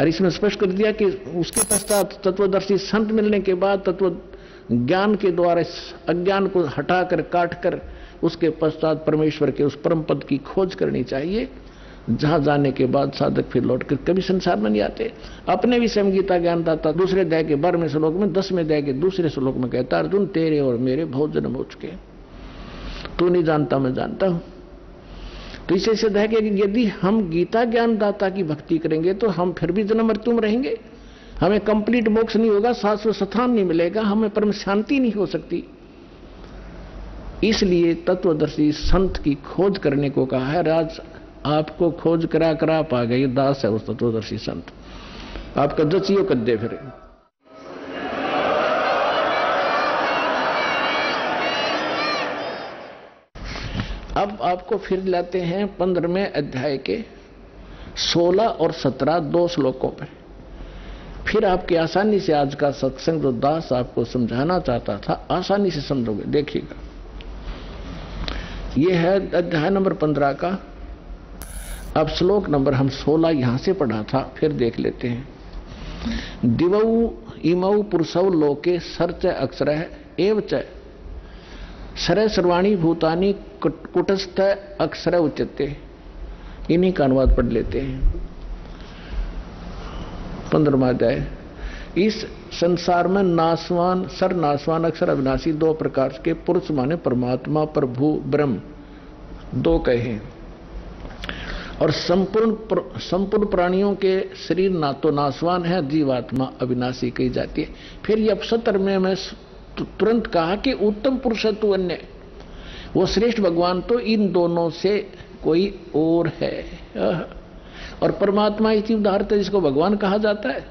और इसमें स्पष्ट कर दिया कि उसके पश्चात तत्वदर्शी संत मिलने के बाद तत्व ज्ञान के द्वारा अज्ञान को हटाकर काट कर उसके पश्चात परमेश्वर के उस परम पद की खोज करनी चाहिए, जहां जाने के बाद साधक फिर लौटकर कभी संसार में नहीं आते। अपने विषय में गीता ज्ञानदाता दूसरे अध्याय के 12वें श्लोक में 10वें अध्याय के दूसरे श्लोक में कहता, अर्जुन तेरे और मेरे बहुत जन्म हो चुके, तू नहीं जानता मैं जानता हूं। तो इसे सिद्ध है कि यदि हम गीता ज्ञानदाता की भक्ति करेंगे तो हम फिर भी जन्म मृत्यु में रहेंगे, हमें कंप्लीट मोक्ष नहीं होगा, शाश्वत स्थान नहीं मिलेगा, हमें परम शांति नहीं हो सकती। इसलिए तत्वदर्शी संत की खोज करने को कहा है। राज आपको खोज करा करा पा गए, दास है उस तत्वदर्शी संत, आपका दचियो कर दे फिर। अब आपको फिर लाते हैं 15वें अध्याय के 16 और 17 दो श्लोकों पे। फिर आपके आसानी से आज का सत्संग जो दास आपको समझाना चाहता था आसानी से समझोगे। देखिएगा, यह है अध्याय नंबर 15 का। अब श्लोक नंबर हम 16 यहां से पढ़ा था, फिर देख लेते हैं। दिवौ इमौ पुरुषौ लोके सर्च अक्षरः एव च सर सर्वाणी भूतानि कुटस्थ अक्षर उच्यते। इन्हीं का अनुवाद पढ़ लेते हैं। 15वां अध्याय। इस संसार में नासवान नासवान अक्षर अविनाशी दो प्रकार के पुरुष माने परमात्मा प्रभु ब्रह्म दो कहे, और संपूर्ण प्राणियों के शरीर ना तो नासवान है, जीवात्मा अविनाशी कही जाती है। फिर ये 70 में मैं तुरंत कहा कि उत्तम पुरुष तो अन्य, वो श्रेष्ठ भगवान तो इन दोनों से कोई और है। और परमात्मा इसी उदाहरण है जिसको भगवान कहा जाता है।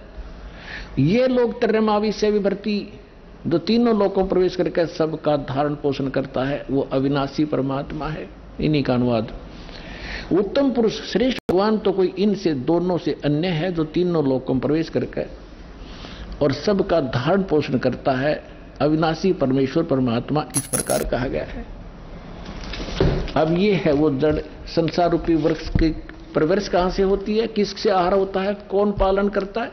ये लोग त्रयमावी से विभर्ती जो तीनों लोकों प्रवेश करके सबका धारण पोषण करता है, वो अविनाशी परमात्मा है। इन्हीं का अनुवाद। उत्तम पुरुष श्रेष्ठ भगवान तो कोई इनसे दोनों से अन्य है जो तीनों लोकों प्रवेश करके और सबका धारण पोषण करता है। अविनाशी परमेश्वर परमात्मा इस प्रकार कहा गया है। अब ये है वो जड़ संसार रूपी वृक्ष की परवरिश कहां से होती है, किससे आहार होता है, कौन पालन करता है।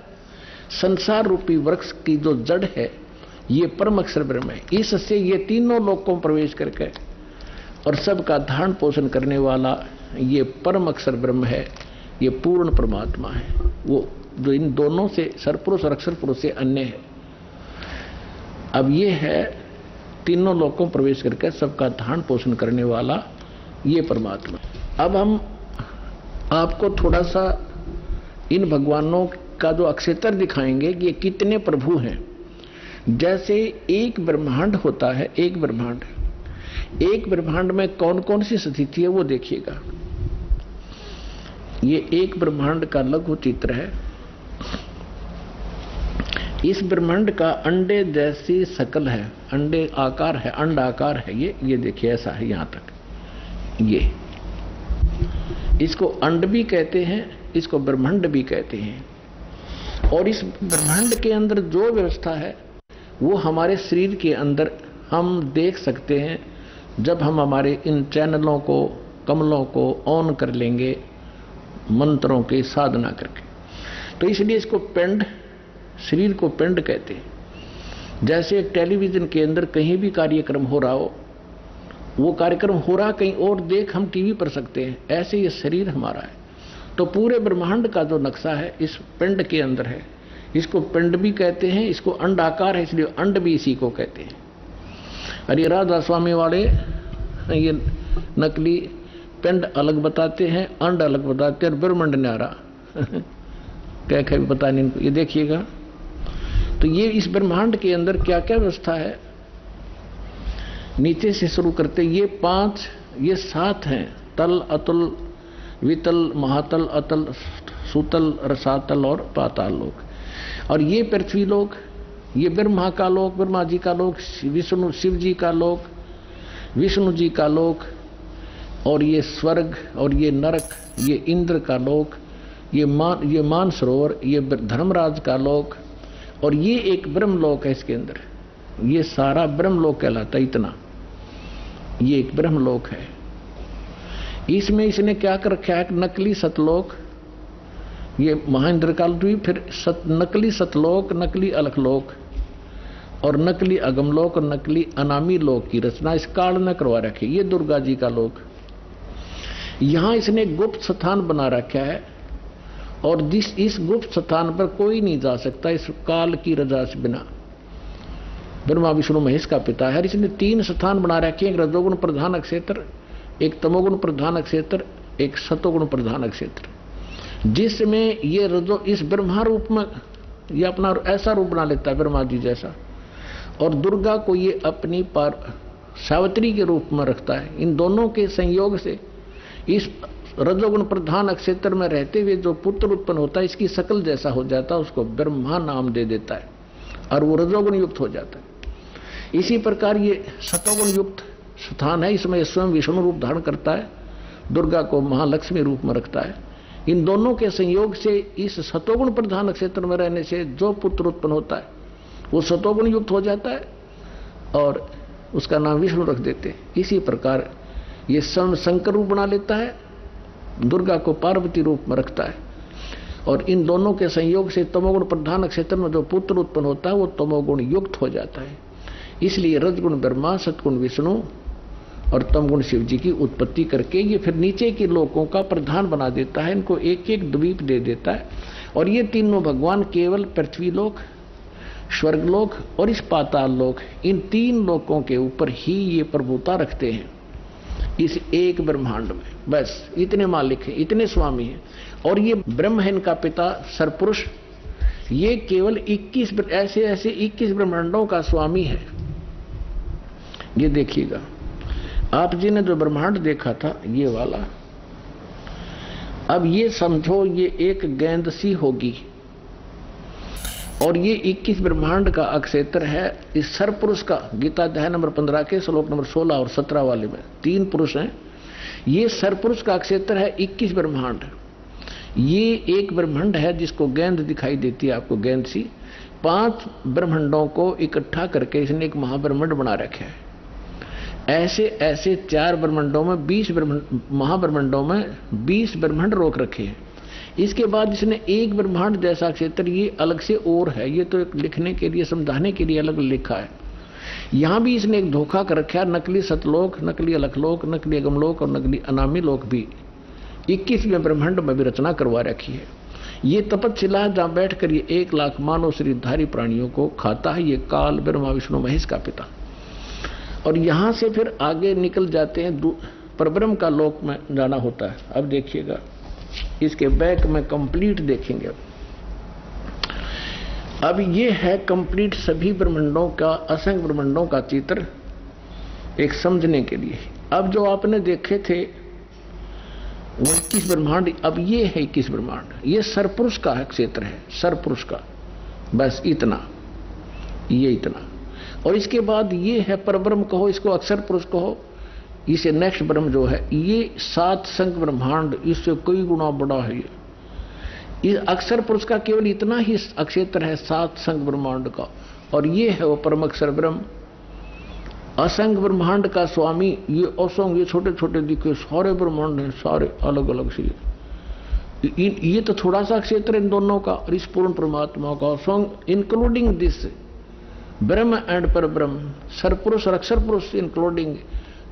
संसार रूपी वृक्ष की जो जड़ है ये परम अक्षर ब्रह्म है। इससे ये तीनों लोकों प्रवेश करके और सबका धारण पोषण करने वाला ये परम अक्षर ब्रह्म है, ये पूर्ण परमात्मा है, वो जो इन दोनों से सरपुरुष और अक्षर पुरुष से अन्य है। अब ये है तीनों लोकों प्रवेश करके सबका धारण पोषण करने वाला ये परमात्मा। अब हम आपको थोड़ा सा इन भगवानों का जो अक्षेत्र दिखाएंगे कि ये कितने प्रभु हैं। जैसे एक ब्रह्मांड होता है, एक ब्रह्मांड में कौन कौन सी स्थिति है वो देखिएगा। ये एक ब्रह्मांड का लघु चित्र है। इस ब्रह्मांड का अंडे जैसी शकल है, अंडे आकार है, अंड आकार है। ये देखिए ऐसा है यहां तक। ये इसको अंड भी कहते हैं, इसको ब्रह्मांड भी कहते हैं। और इस ब्रह्मांड के अंदर जो व्यवस्था है वो हमारे शरीर के अंदर हम देख सकते हैं जब हम हमारे इन चैनलों को, कमलों को ऑन कर लेंगे मंत्रों की साधना करके। तो इसलिए इसको पिंड, शरीर को पिंड कहते हैं। जैसे एक टेलीविजन के अंदर कहीं भी कार्यक्रम हो रहा हो, वो कार्यक्रम हो रहा कहीं और देख हम टीवी पर सकते हैं, ऐसे ये शरीर हमारा है। तो पूरे ब्रह्मांड का जो नक्शा है इस पिंड के अंदर है। इसको पिंड भी कहते हैं, इसको अंड आकार है इसलिए अंड भी इसी को कहते हैं। और ये राधा स्वामी वाले ये नकली पिंड अलग बताते हैं, अंड अलग बताते हैं, और ब्रह्मांड न्यारा क्या भी पता नहीं इनको। ये देखिएगा, तो ये इस ब्रह्मांड के अंदर क्या क्या व्यवस्था है। नीचे से शुरू करते ये 7 हैं, तल, अतुल, वितल, महातल, अतल, सुतल, रसातल और पाताल लोक। और ये पृथ्वी लोक, ये ब्रह्मा का लोक, ब्रह्मा जी का लोक, विष्णु शिव जी का लोक, विष्णु जी का लोक, और ये स्वर्ग, और ये नरक, ये इंद्र का लोक, ये मानसरोवर, ये धर्मराज का लोक, और ये एक ब्रह्मलोक है। इसके अंदर ये सारा ब्रह्मलोक कहलाता है। इतना ये एक ब्रह्मलोक है। इसमें इसने क्या कर रखा है, नकली सतलोक, ये महेंद्र काल द्वीप, फिर नकली सतलोक, नकली अलखलोक और नकली अगमलोक और नकली अनामी लोक की रचना इस काल ने करवा रखी। ये दुर्गा जी का लोक। यहां इसने गुप्त स्थान बना रखा है और इस गुप्त स्थान पर कोई नहीं जा सकता इस काल की रजा से बिना। ब्रह्मा विष्णु महेश का पिता है। इसने 3 स्थान बना रखे, एक रजोगुण प्रधान क्षेत्र, एक तमोगुण प्रधान क्षेत्र, एक सतोगुण प्रधान क्षेत्र, जिसमें ये इस ब्रह्मा रूप में ये अपना ऐसा रूप बना लेता है ब्रह्मा जी जैसा, और दुर्गा को ये अपनी सावित्री के रूप में रखता है। इन दोनों के संयोग से इस रजोगुण प्रधान अक्षेत्र में रहते हुए जो पुत्र उत्पन्न होता है इसकी शकल जैसा हो जाता है, उसको ब्रह्मा नाम दे देता है और वो रजोगुण युक्त हो जाता है। इसी प्रकार ये सतोगुण युक्त स्थान है, इसमें स्वयं विष्णु रूप धारण करता है, दुर्गा को महालक्ष्मी रूप में रखता है। इन दोनों के संयोग से इस सतोगुण प्रधान क्षेत्र में रहने से जो पुत्र उत्पन्न होता है वो सतोगुण युक्त हो जाता है और उसका नाम विष्णु रख देते हैं। इसी प्रकार ये शंकर रूप बना लेता है, दुर्गा को पार्वती रूप में रखता है और इन दोनों के संयोग से तमोगुण प्रधान क्षेत्र में जो पुत्र उत्पन्न होता है वो तमोगुण युक्त हो जाता है। इसलिए रजगुण ब्रह्मा, सतगुण विष्णु और तमगुण शिव जी की उत्पत्ति करके ये फिर नीचे के लोकों का प्रधान बना देता है, इनको एक एक द्वीप दे देता है। और ये तीनों भगवान केवल पृथ्वीलोक, स्वर्गलोक और इस पाताल लोक, इन तीन लोकों के ऊपर ही ये प्रभुता रखते हैं इस एक ब्रह्मांड में। बस इतने मालिक हैं, इतने स्वामी हैं। और ये ब्रह्म है इनका पिता सरपुरुष, ये केवल 21 ऐसे 21 ब्रह्मांडों का स्वामी है। ये देखिएगा, आप जी ने जो ब्रह्मांड देखा था ये वाला, अब ये समझो ये एक गेंद सी होगी और ये 21 ब्रह्मांड का अक्षेत्र है। इस सरपुरुष का गीता अध्याय नंबर 15 के श्लोक नंबर 16 और 17 वाले में 3 पुरुष हैं। ये सरपुरुष का अक्षेत्र है 21 ब्रह्मांड। ये एक ब्रह्मांड है जिसको गेंद दिखाई देती है आपको, गेंद सी। 5 ब्रह्मांडों को इकट्ठा करके इसने एक महाब्रह्मांड बना रखा है। ऐसे 4 ब्रह्मांडों में 20 महाब्रह्मांडों में 20 ब्रह्मांड रोक रखे हैं। इसके बाद इसने एक ब्रह्मांड जैसा क्षेत्र ये अलग से और है, ये तो एक लिखने के लिए, समझाने के लिए अलग लिखा है। यहां भी इसने एक धोखा कर रखा है, नकली सतलोक, नकली अलखलोक, नकली अगमलोक और नकली अनामी लोक भी 21वें ब्रह्मांड में भी रचना करवा रखी है। ये तपस्शिला जहां बैठकर ये 1 लाख मानव शरीरधारी प्राणियों को खाता है, ये काल ब्रह्मा विष्णु महेश का पिता। और यहां से फिर आगे निकल जाते हैं, परब्रह्म का लोक में जाना होता है। अब देखिएगा, इसके बैक में कंप्लीट देखेंगे। अब ये है कंप्लीट सभी ब्रह्मांडों का, असंख्य ब्रह्मांडों का चित्र एक समझने के लिए। अब जो आपने देखे थे 21 ब्रह्मांड, अब ये है 21 ब्रह्मांड। ये सरपुरुष का क्षेत्र है, सरपुरुष का, बस इतना, ये इतना। और इसके बाद ये है परब्रह्म कहो, इसको अक्षर पुरुष कहो, इसे नेक्स्ट ब्रह्म जो है ये 7 संख्य ब्रह्मांड, इससे कई गुना बड़ा है। ये अक्षर पुरुष का केवल इतना ही अक्षेत्र है 7 संख्य ब्रह्मांड का, और ये है वो परम अक्षर ब्रह्म। असंख्य ब्रह्मांड का स्वामी ये असंख्य, ये छोटे छोटे दिखे सारे ब्रह्मांड हैं, सारे अलग अलग से। ये तो थोड़ा सा क्षेत्र इन दोनों का, और इस पूर्ण परमात्मा का असंख्य, इंक्लूडिंग दिस ब्रह्म एंड पर ब्रह्म, सरपुरुष और अक्षर पुरुष इंक्लूडिंग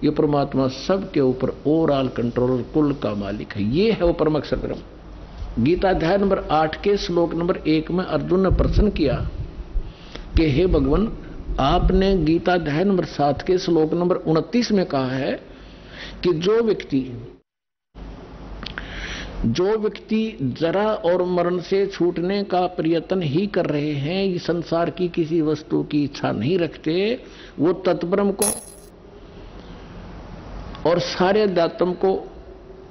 ये परमात्मा सबके ऊपर ओवरऑल कंट्रोल, कुल का मालिक है। ये है वो परम अक्षर ब्रह्म। गीता अध्याय नंबर 8 के श्लोक नंबर 1 में अर्जुन ने प्रश्न किया कि हे भगवान, आपने गीता अध्याय नंबर 7 के श्लोक नंबर 29 में कहा है कि जो व्यक्ति जरा और मरण से छूटने का प्रयत्न ही कर रहे हैं, इस संसार की किसी वस्तु की इच्छा नहीं रखते, वो तत्ब्रह्म को और सारे अध्यात्म को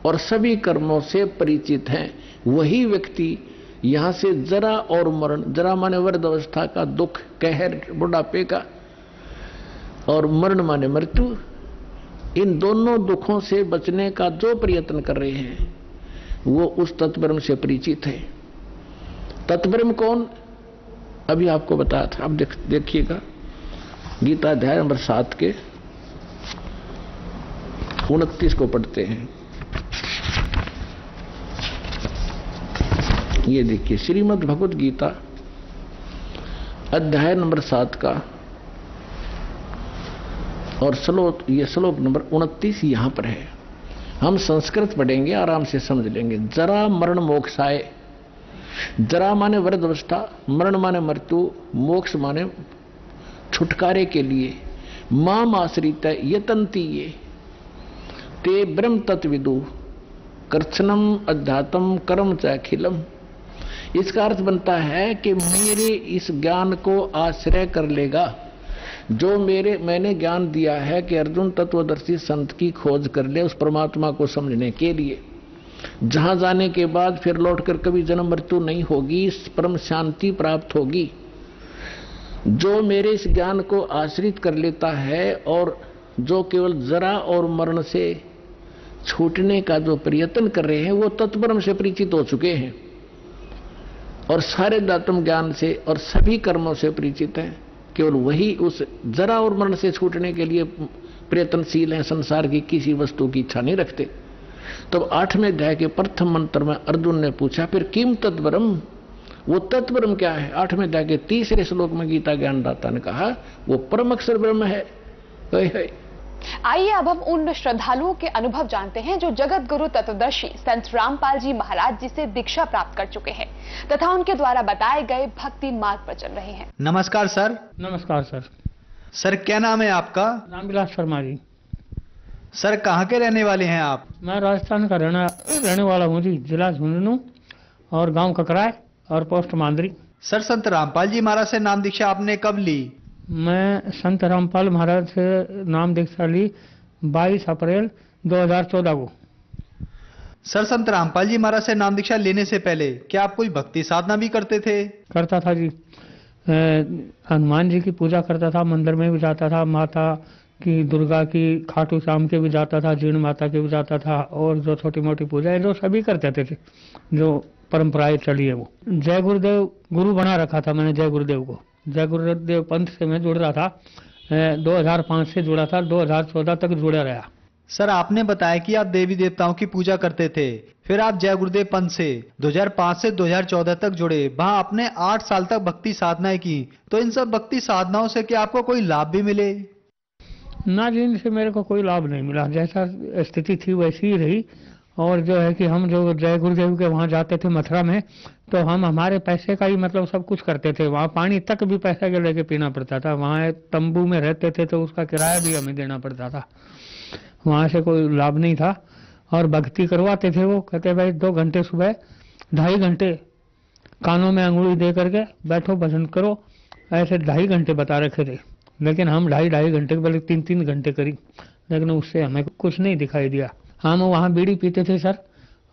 और सभी कर्मों से परिचित हैं, वही व्यक्ति यहां से जरा और मरण, जरा माने वृद्ध अवस्था का दुख, कहर बुढ़ापे का, और मरण माने मृत्यु, इन दोनों दुखों से बचने का जो प्रयत्न कर रहे हैं वो उस तत्ब्रह्म से परिचित है। तत्ब्रह्म कौन, अभी आपको बताया था। अब देखिएगा गीता अध्याय नंबर 7 के 29 को पढ़ते हैं। ये देखिए, श्रीमद् भगवद गीता अध्याय नंबर 7 का और ये श्लोक नंबर 29 यहां पर है। हम संस्कृत पढ़ेंगे, आराम से समझ लेंगे। जरा मरण मोक्षाय, जरा माने वृद्ध अवस्था, मरण माने मृत्यु, मोक्ष माने छुटकारे के लिए, माम आश्रित यतन्ति ये ते ब्रह्म तत्विदु कर्षणम अध्यात्म कर्म चाखिलम। इसका अर्थ बनता है कि मेरे इस ज्ञान को आश्रय कर लेगा जो मैंने ज्ञान दिया है कि अर्जुन तत्वदर्शी संत की खोज कर ले उस परमात्मा को समझने के लिए, जहां जाने के बाद फिर लौटकर कभी जन्म मृत्यु नहीं होगी, परम शांति प्राप्त होगी। जो मेरे इस ज्ञान को आश्रित कर लेता है और जो केवल जरा और मरण से छूटने का जो प्रयत्न कर रहे हैं वो तत्परम से परिचित हो चुके हैं और सारे दातम ज्ञान से और सभी कर्मों से परिचित हैं, केवल वही उस जरा और मरण से छूटने के लिए प्रयत्नशील हैं, संसार की किसी वस्तु की इच्छा नहीं रखते। तो 8वें अध्याय के प्रथम मंत्र में अर्जुन ने पूछा फिर किम तत्परम, वो तत्परम क्या है? 8वें अध्याय के 3रे श्लोक में गीता ज्ञानदाता ने कहा वो परम अक्षर ब्रह्म है। आइए अब हम उन श्रद्धालुओं के अनुभव जानते हैं जो जगत गुरु तत्वदर्शी संत रामपाल जी महाराज जी से दीक्षा प्राप्त कर चुके हैं तथा उनके द्वारा बताए गए भक्ति मार्ग पर चल रहे हैं। नमस्कार सर। नमस्कार सर। सर क्या नाम है आपका? रामविलास शर्मा जी। सर कहाँ के रहने वाले हैं आप? मैं राजस्थान का रहने वाला हूँ जी, जिला झुंझुनू और गांव ककराय और पोस्ट मांदरी। सर संत रामपाल जी महाराज से नाम दीक्षा आपने कब ली? मैं संत रामपाल महाराज से नाम दीक्षा ली 22 अप्रैल 2014 को। सर संत रामपाल जी महाराज से नाम दीक्षा लेने से पहले क्या आप कोई भक्ति साधना भी करते थे? करता था जी, हनुमान जी की पूजा करता था, मंदिर में भी जाता था, माता की, दुर्गा की, खाटू श्याम के भी जाता था, जीर्ण माता के भी जाता था और जो छोटी मोटी पूजा है जो सभी करते थे जो परंपराएं चली है वो। जय गुरुदेव गुरु बना रखा था मैंने जय गुरुदेव को। जय गुरुदेव पंथ से मैं जुड़ रहा था, 2005 से जुड़ा था, 2014 तक जुड़ा रहा। सर आपने बताया कि आप देवी देवताओं की पूजा करते थे, फिर आप जय गुरुदेव पंथ से 2005 से 2014 तक जुड़े, वहां आपने 8 साल तक भक्ति साधनाएं की। तो इन सब भक्ति साधनाओं से क्या आपको कोई लाभ भी मिले? ना जी, इनसे मेरे को कोई लाभ नहीं मिला, जैसा स्थिति थी वैसी ही रही। और जो है कि हम जो जय गुरुदेव के वहाँ जाते थे मथुरा में, तो हम हमारे पैसे का ही मतलब सब कुछ करते थे। वहाँ पानी तक भी पैसे के लेके पीना पड़ता था। वहाँ तंबू में रहते थे तो उसका किराया भी हमें देना पड़ता था। वहाँ से कोई लाभ नहीं था। और भक्ति करवाते थे वो, कहते भाई 2 घंटे सुबह, 2.5 घंटे कानों में अंगुली दे करके बैठो भजन करो, ऐसे 2.5 घंटे बता रखे थे। लेकिन हम 2.5 घंटे के बल्कि 3-3 घंटे करी, लेकिन उससे हमें कुछ नहीं दिखाई दिया। हम वहाँ बीड़ी पीते थे सर,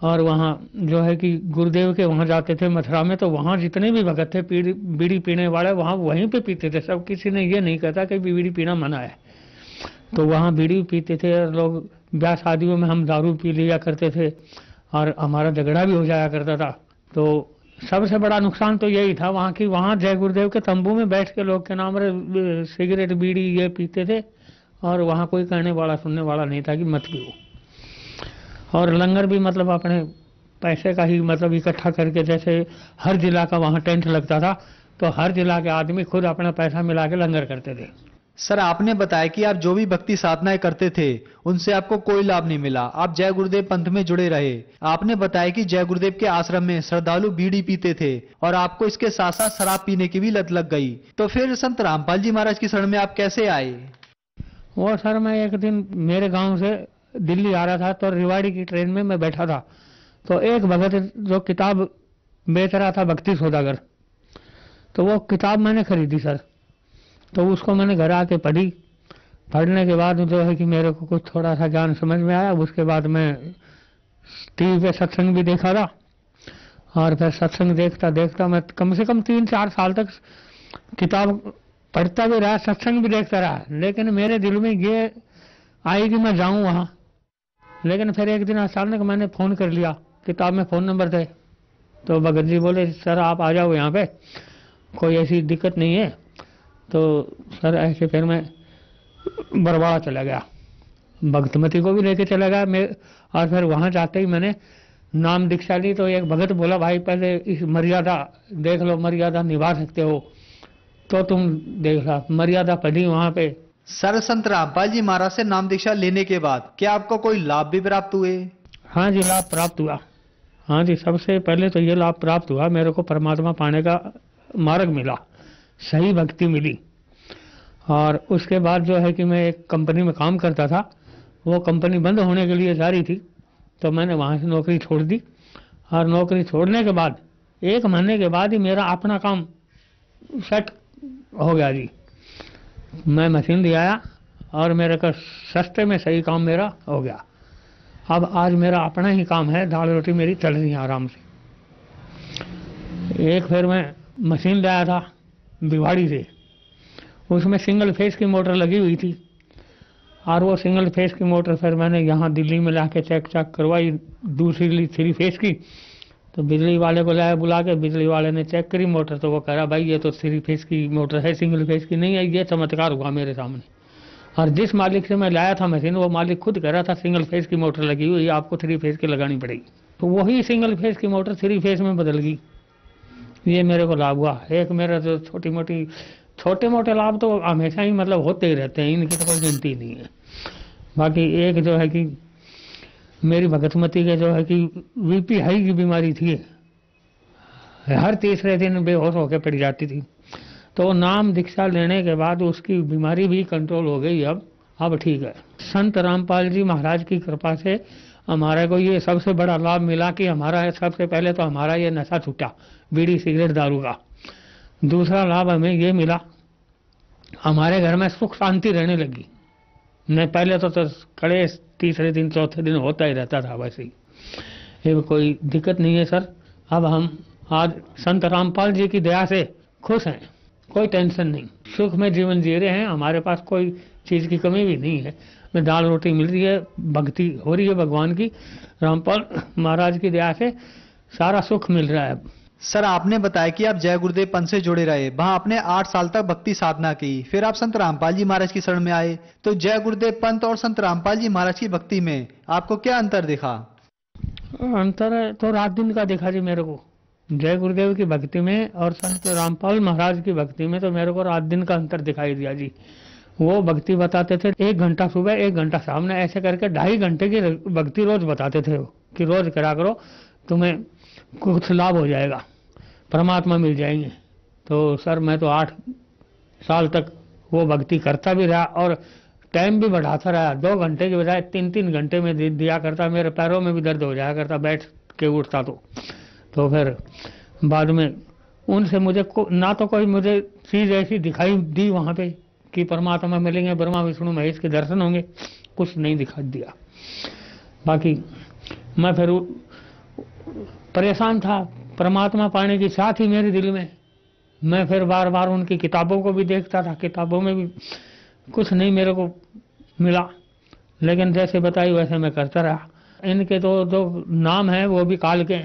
और वहाँ जो है कि गुरुदेव के वहाँ जाते थे मथुरा में, तो वहाँ जितने भी भगत थे बीड़ी पीने वाले वहाँ वहीं पे पीते थे सब। किसी ने ये नहीं कहता कि बीड़ी पीना मना है। तो वहाँ बीड़ी पीते थे और लोग, ब्याह शादियों में हम दारू पी लिया करते थे और हमारा झगड़ा भी हो जाया करता था। तो सबसे बड़ा नुकसान तो यही था वहाँ की, वहाँ जय गुरुदेव के तंबू में बैठ के लोग के नाम सिगरेट बीड़ी ये पीते थे और वहाँ कोई कहने वाला सुनने वाला नहीं था कि मत पियो। और लंगर भी मतलब अपने पैसे का ही मतलब इकट्ठा करके, जैसे हर जिला का वहाँ टेंट लगता था तो हर जिला के आदमी खुद अपना पैसा मिला के लंगर करते थे। सर आपने बताया कि आप जो भी भक्ति साधनाएं करते थे उनसे आपको कोई लाभ नहीं मिला, आप जय गुरुदेव पंथ में जुड़े रहे। आपने बताया कि जय गुरुदेव के आश्रम में श्रद्धालु बीड़ी पीते थे और आपको इसके साथ साथ शराब पीने की भी लत लग गई। तो फिर संत रामपाल जी महाराज की शरण में आप कैसे आए? वो सर, मैं एक दिन मेरे गांव से दिल्ली आ रहा था तो रेवाड़ी की ट्रेन में मैं बैठा था, तो एक भगत जो किताब बेच रहा था भक्ति सौदागर, तो वो किताब मैंने खरीदी सर। तो उसको मैंने घर आके पढ़ी। पढ़ने के बाद जो है कि मेरे को कुछ थोड़ा सा ज्ञान समझ में आया। उसके बाद मैं टीवी पे सत्संग भी देखा था और फिर सत्संग देखता देखता मैं कम से कम 3-4 साल तक किताब पढ़ता भी रहा, सत्संग भी देखता रहा। लेकिन मेरे दिल में ये आई कि मैं जाऊं वहाँ। लेकिन फिर एक दिन अचानक मैंने फ़ोन कर लिया, किताब में फ़ोन नंबर थे, तो भगत जी बोले सर आप आ जाओ यहाँ पे, कोई ऐसी दिक्कत नहीं है। तो सर ऐसे फिर मैं बरवाड़ा चला गया, भगतमती को भी लेके चला गया मैं। और फिर वहाँ जाते ही मैंने नाम दीक्षा ली। तो एक भगत बोला भाई पहले इस मर्यादा देख लो, मर्यादा निभा सकते हो तो तुम देख लो। मर्यादा पढ़ी वहाँ पे। सर संत रामपाल जी महाराज से नाम दीक्षा लेने के बाद क्या आपको कोई लाभ भी प्राप्त हुए? हाँ जी, लाभ प्राप्त हुआ। हाँ जी, सबसे पहले तो ये लाभ प्राप्त हुआ, मेरे को परमात्मा पाने का मार्ग मिला, सही भक्ति मिली। और उसके बाद जो है कि मैं एक कंपनी में काम करता था, वो कंपनी बंद होने के लिए जा रही थी, तो मैंने वहाँ से नौकरी छोड़ दी। और नौकरी छोड़ने के बाद 1 महीने के बाद ही मेरा अपना काम सेट हो गया जी। मैं मशीन ले आया और मेरे को सस्ते में सही काम मेरा हो गया। अब आज मेरा अपना ही काम है, दाल रोटी मेरी चल रही है आराम से। एक फिर मैं मशीन ले आया था भिवाड़ी से, उसमें सिंगल फेस की मोटर लगी हुई थी और वो सिंगल फेस की मोटर फिर मैंने यहाँ दिल्ली में लाके चेक करवाई, दूसरी ली 3 फेस की। तो बिजली वाले को लाया बुला के, बिजली वाले ने चेक करी मोटर, तो वो कह रहा भाई ये तो 3 फेस की मोटर है, सिंगल फेस की नहीं है। ये चमत्कार हुआ मेरे सामने। और जिस मालिक से मैं लाया था मशीन, वो मालिक खुद कह रहा था सिंगल फेस की मोटर लगी हुई, आपको 3 फेस की लगानी पड़ेगी। तो वही सिंगल फेस की मोटर 3 फेस में बदल गई। ये मेरे को लाभ हुआ। एक मेरा जो छोटे मोटे लाभ तो हमेशा ही मतलब होते ही रहते हैं, इनकी तो कोई गिनती नहीं है। बाकी एक जो है कि मेरी भगतमती के जो है कि बीपी हाई की बीमारी थी, हर तीसरे दिन बेहोश होकर पड़ जाती थी। तो नाम दीक्षा लेने के बाद उसकी बीमारी भी कंट्रोल हो गई। अब ठीक है। संत रामपाल जी महाराज की कृपा से हमारे को ये सबसे बड़ा लाभ मिला कि हमारा सबसे पहले तो हमारा ये नशा छूटा, बीड़ी सिगरेट दारू का। दूसरा लाभ हमें ये मिला, हमारे घर में सुख शांति रहने लगी। नहीं पहले तो कड़े तीसरे दिन चौथे दिन होता ही रहता था, वैसे ही ये कोई दिक्कत नहीं है सर। अब हम आज संत रामपाल जी की दया से खुश हैं, कोई टेंशन नहीं, सुख में जीवन जी रहे हैं। हमारे पास कोई चीज़ की कमी भी नहीं है। में दाल रोटी मिल रही है, भक्ति हो रही है भगवान की, रामपाल महाराज की दया से सारा सुख मिल रहा है। सर आपने बताया कि आप जय गुरुदेव पंथ से जुड़े रहे, वहां आपने 8 साल तक भक्ति साधना की, फिर आप संत रामपाल जी महाराज की शरण में आए। तो जय गुरुदेव पंथ और संत रामपाल जी महाराज की भक्ति में आपको क्या अंतर दिखा? अंतर तो रात दिन का दिखा जी मेरे को। जय गुरुदेव की भक्ति में और संत रामपाल महाराज की भक्ति में तो मेरे को रात दिन का अंतर दिखाई दिया जी। वो भक्ति बताते थे 1 घंटा सुबह 1 घंटा शाम ने, ऐसे करके 2.5 घंटे की भक्ति रोज बताते थे कि रोज करा करो, तुम्हें कुछ लाभ हो जाएगा, परमात्मा मिल जाएंगे। तो सर मैं तो 8 साल तक वो भक्ति करता भी रहा और टाइम भी बढ़ाता रहा। 2 घंटे की बजाय 3-3 घंटे में दिया करता। मेरे पैरों में भी दर्द हो जाया करता बैठ के उठता तो फिर बाद में उनसे मुझे ना तो कोई मुझे चीज़ ऐसी दिखाई दी वहाँ पे कि परमात्मा मिलेंगे, ब्रह्मा विष्णु महेश के दर्शन होंगे, कुछ नहीं दिखा दिया। बाकी मैं फिर परेशान था, परमात्मा पाने की साथ ही मेरे दिल में। मैं फिर बार बार उनकी किताबों को भी देखता था, किताबों में भी कुछ नहीं मेरे को मिला, लेकिन जैसे बताई वैसे मैं करता रहा। इनके तो जो नाम है वो भी काल के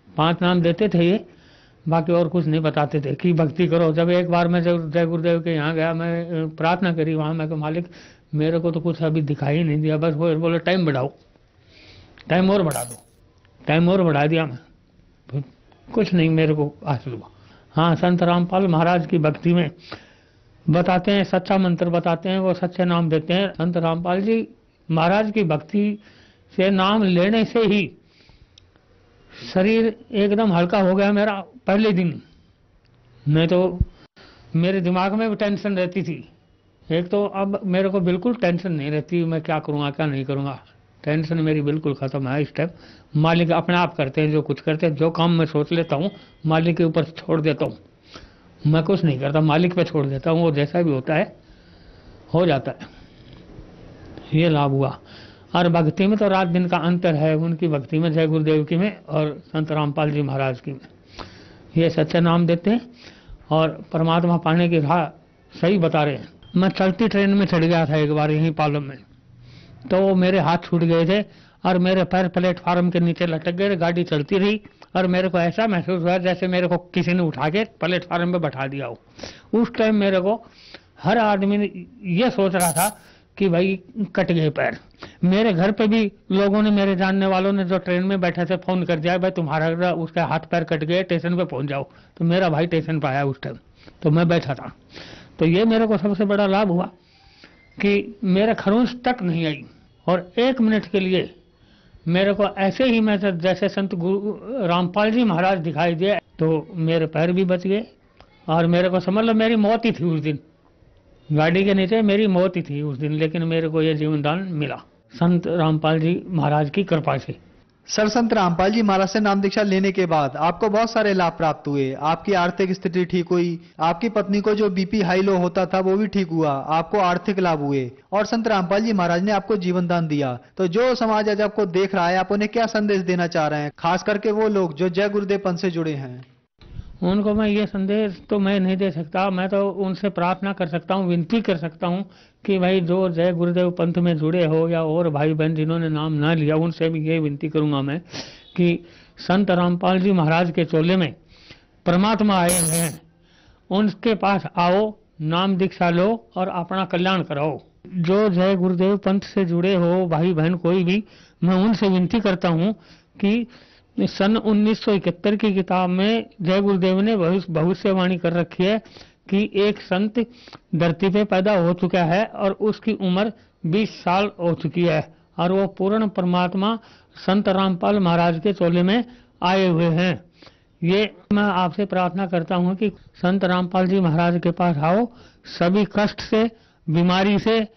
5 नाम देते थे ये, बाकी और कुछ नहीं बताते थे कि भक्ति करो। जब एक बार मैं जब जय गुरुदेव के यहाँ गया, मैं प्रार्थना करी वहाँ, मैं कहा मालिक मेरे को तो कुछ अभी दिखाई नहीं दिया, बस वो बोले टाइम बढ़ाओ, टाइम और बढ़ा दो। टाइम और बढ़ा दिया मैं, कुछ नहीं मेरे को हासिल हुआ। हाँ, संत रामपाल महाराज की भक्ति में बताते हैं, सच्चा मंत्र बताते हैं, वो सच्चे नाम देते हैं। संत रामपाल जी महाराज की भक्ति से नाम लेने से ही शरीर एकदम हल्का हो गया मेरा पहले दिन। नहीं तो मेरे दिमाग में भी टेंशन रहती थी। एक तो अब मेरे को बिल्कुल टेंशन नहीं रहती, मैं क्या करूँगा क्या नहीं करूँगा। टेंशन मेरी बिल्कुल ख़त्म है इस टाइम। मालिक अपने आप करते हैं जो कुछ करते हैं। जो काम मैं सोच लेता हूँ मालिक के ऊपर छोड़ देता हूँ, मैं कुछ नहीं करता, मालिक पे छोड़ देता हूँ। वो जैसा भी होता है हो जाता है। ये लाभ हुआ। और भक्ति में तो रात दिन का अंतर है, उनकी भक्ति में जय गुरुदेव की में और संत रामपाल जी महाराज की में। ये सच्चे नाम देते हैं और परमात्मा पाने की राह सही बता रहे हैं। मैं चलती ट्रेन में चढ़ गया था एक बार यहीं पालम में, तो मेरे हाथ छूट गए थे और मेरे पैर प्लेटफार्म के नीचे लटक गए। गाड़ी चलती रही और मेरे को ऐसा महसूस हुआ जैसे मेरे को किसी ने उठा के प्लेटफार्म पे बैठा दिया हो। उस टाइम मेरे को हर आदमी ने ये सोच रहा था कि भाई कट गए पैर। मेरे घर पे भी लोगों ने, मेरे जानने वालों ने जो ट्रेन में बैठे थे, फोन कर दिया भाई तुम्हारा उसके हाथ पैर कट गए, स्टेशन पे पहुंच जाओ। तो मेरा भाई स्टेशन पे आया उस टाइम, तो मैं बैठा था। तो ये मेरे को सबसे बड़ा लाभ हुआ कि मेरे खरोंच तक नहीं आई और 1 मिनट के लिए मेरे को ऐसे ही मैं जैसे संत रामपाल जी महाराज दिखाई दिए, तो मेरे पैर भी बच गए और मेरे को समझ लो मेरी मौत ही थी उस दिन। गाड़ी के नीचे मेरी मौत ही थी उस दिन, लेकिन मेरे को यह जीवन दान मिला संत रामपाल जी महाराज की कृपा से। सर संत रामपाल जी महाराज से नाम दीक्षा लेने के बाद आपको बहुत सारे लाभ प्राप्त हुए। आपकी आर्थिक स्थिति ठीक हुई, आपकी पत्नी को जो बीपी हाई लो होता था वो भी ठीक हुआ, आपको आर्थिक लाभ हुए और संत रामपाल जी महाराज ने आपको जीवन दान दिया। तो जो समाज आज आपको देख रहा है, आप उन्हें क्या संदेश देना चाह रहे हैं, खास करके वो लोग जो जय गुरुदेव पंथ से जुड़े हैं? उनको मैं ये संदेश तो मैं नहीं दे सकता, मैं तो उनसे प्रार्थना कर सकता हूँ, विनती कर सकता हूँ कि भाई जो जय गुरुदेव पंथ में जुड़े हो या और भाई बहन जिन्होंने नाम ना लिया, उनसे भी ये विनती करूंगा मैं कि संत रामपाल जी महाराज के चोले में परमात्मा आए हैं, उनके पास आओ, नाम दीक्षा लो और अपना कल्याण कराओ। जो जय गुरुदेव पंथ से जुड़े हो भाई बहन कोई भी, मैं उनसे विनती करता हूँ कि सन 1971 की किताब में जय गुरुदेव ने भविष्यवाणी कर रखी है कि एक संत धरती पे पैदा हो चुका है और उसकी उम्र 20 साल हो चुकी है और वो पूर्ण परमात्मा संत रामपाल महाराज के चोले में आए हुए हैं। ये मैं आपसे प्रार्थना करता हूँ कि संत रामपाल जी महाराज के पास आओ, सभी कष्ट से, बीमारी से,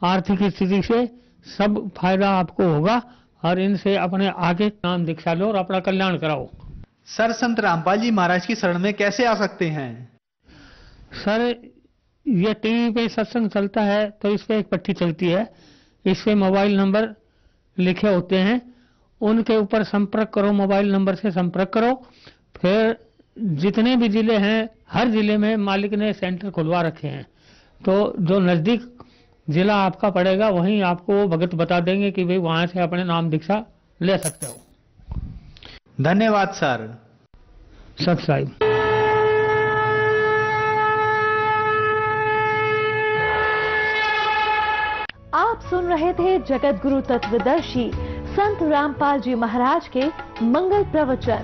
आर्थिक स्थिति से सब फायदा आपको होगा और इनसे अपने आगे नाम दीक्षा लो और अपना कल्याण कराओ। सर संत रामपाल जी महाराज की शरण में कैसे आ सकते हैं? सर ये टीवी पे सत्संग चलता है तो इस पे एक पट्टी चलती है, इस पे मोबाइल नंबर लिखे होते हैं, उनके ऊपर संपर्क करो, मोबाइल नंबर से संपर्क करो। फिर जितने भी जिले हैं, हर जिले में मालिक ने सेंटर खुलवा रखे हैं, तो जो नजदीक जिला आपका पड़ेगा वहीं आपको भगत बता देंगे कि भाई वहां से अपने नाम दीक्षा ले सकते हो। धन्यवाद सर। सत साहिब। आप सुन रहे थे जगत गुरु तत्वदर्शी संत रामपाल जी महाराज के मंगल प्रवचन।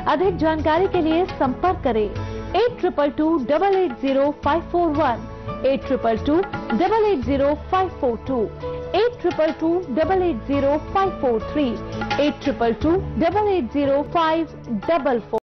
अधिक जानकारी के लिए संपर्क करें 8222880541, 8222880542, 8222880543, 8222880544।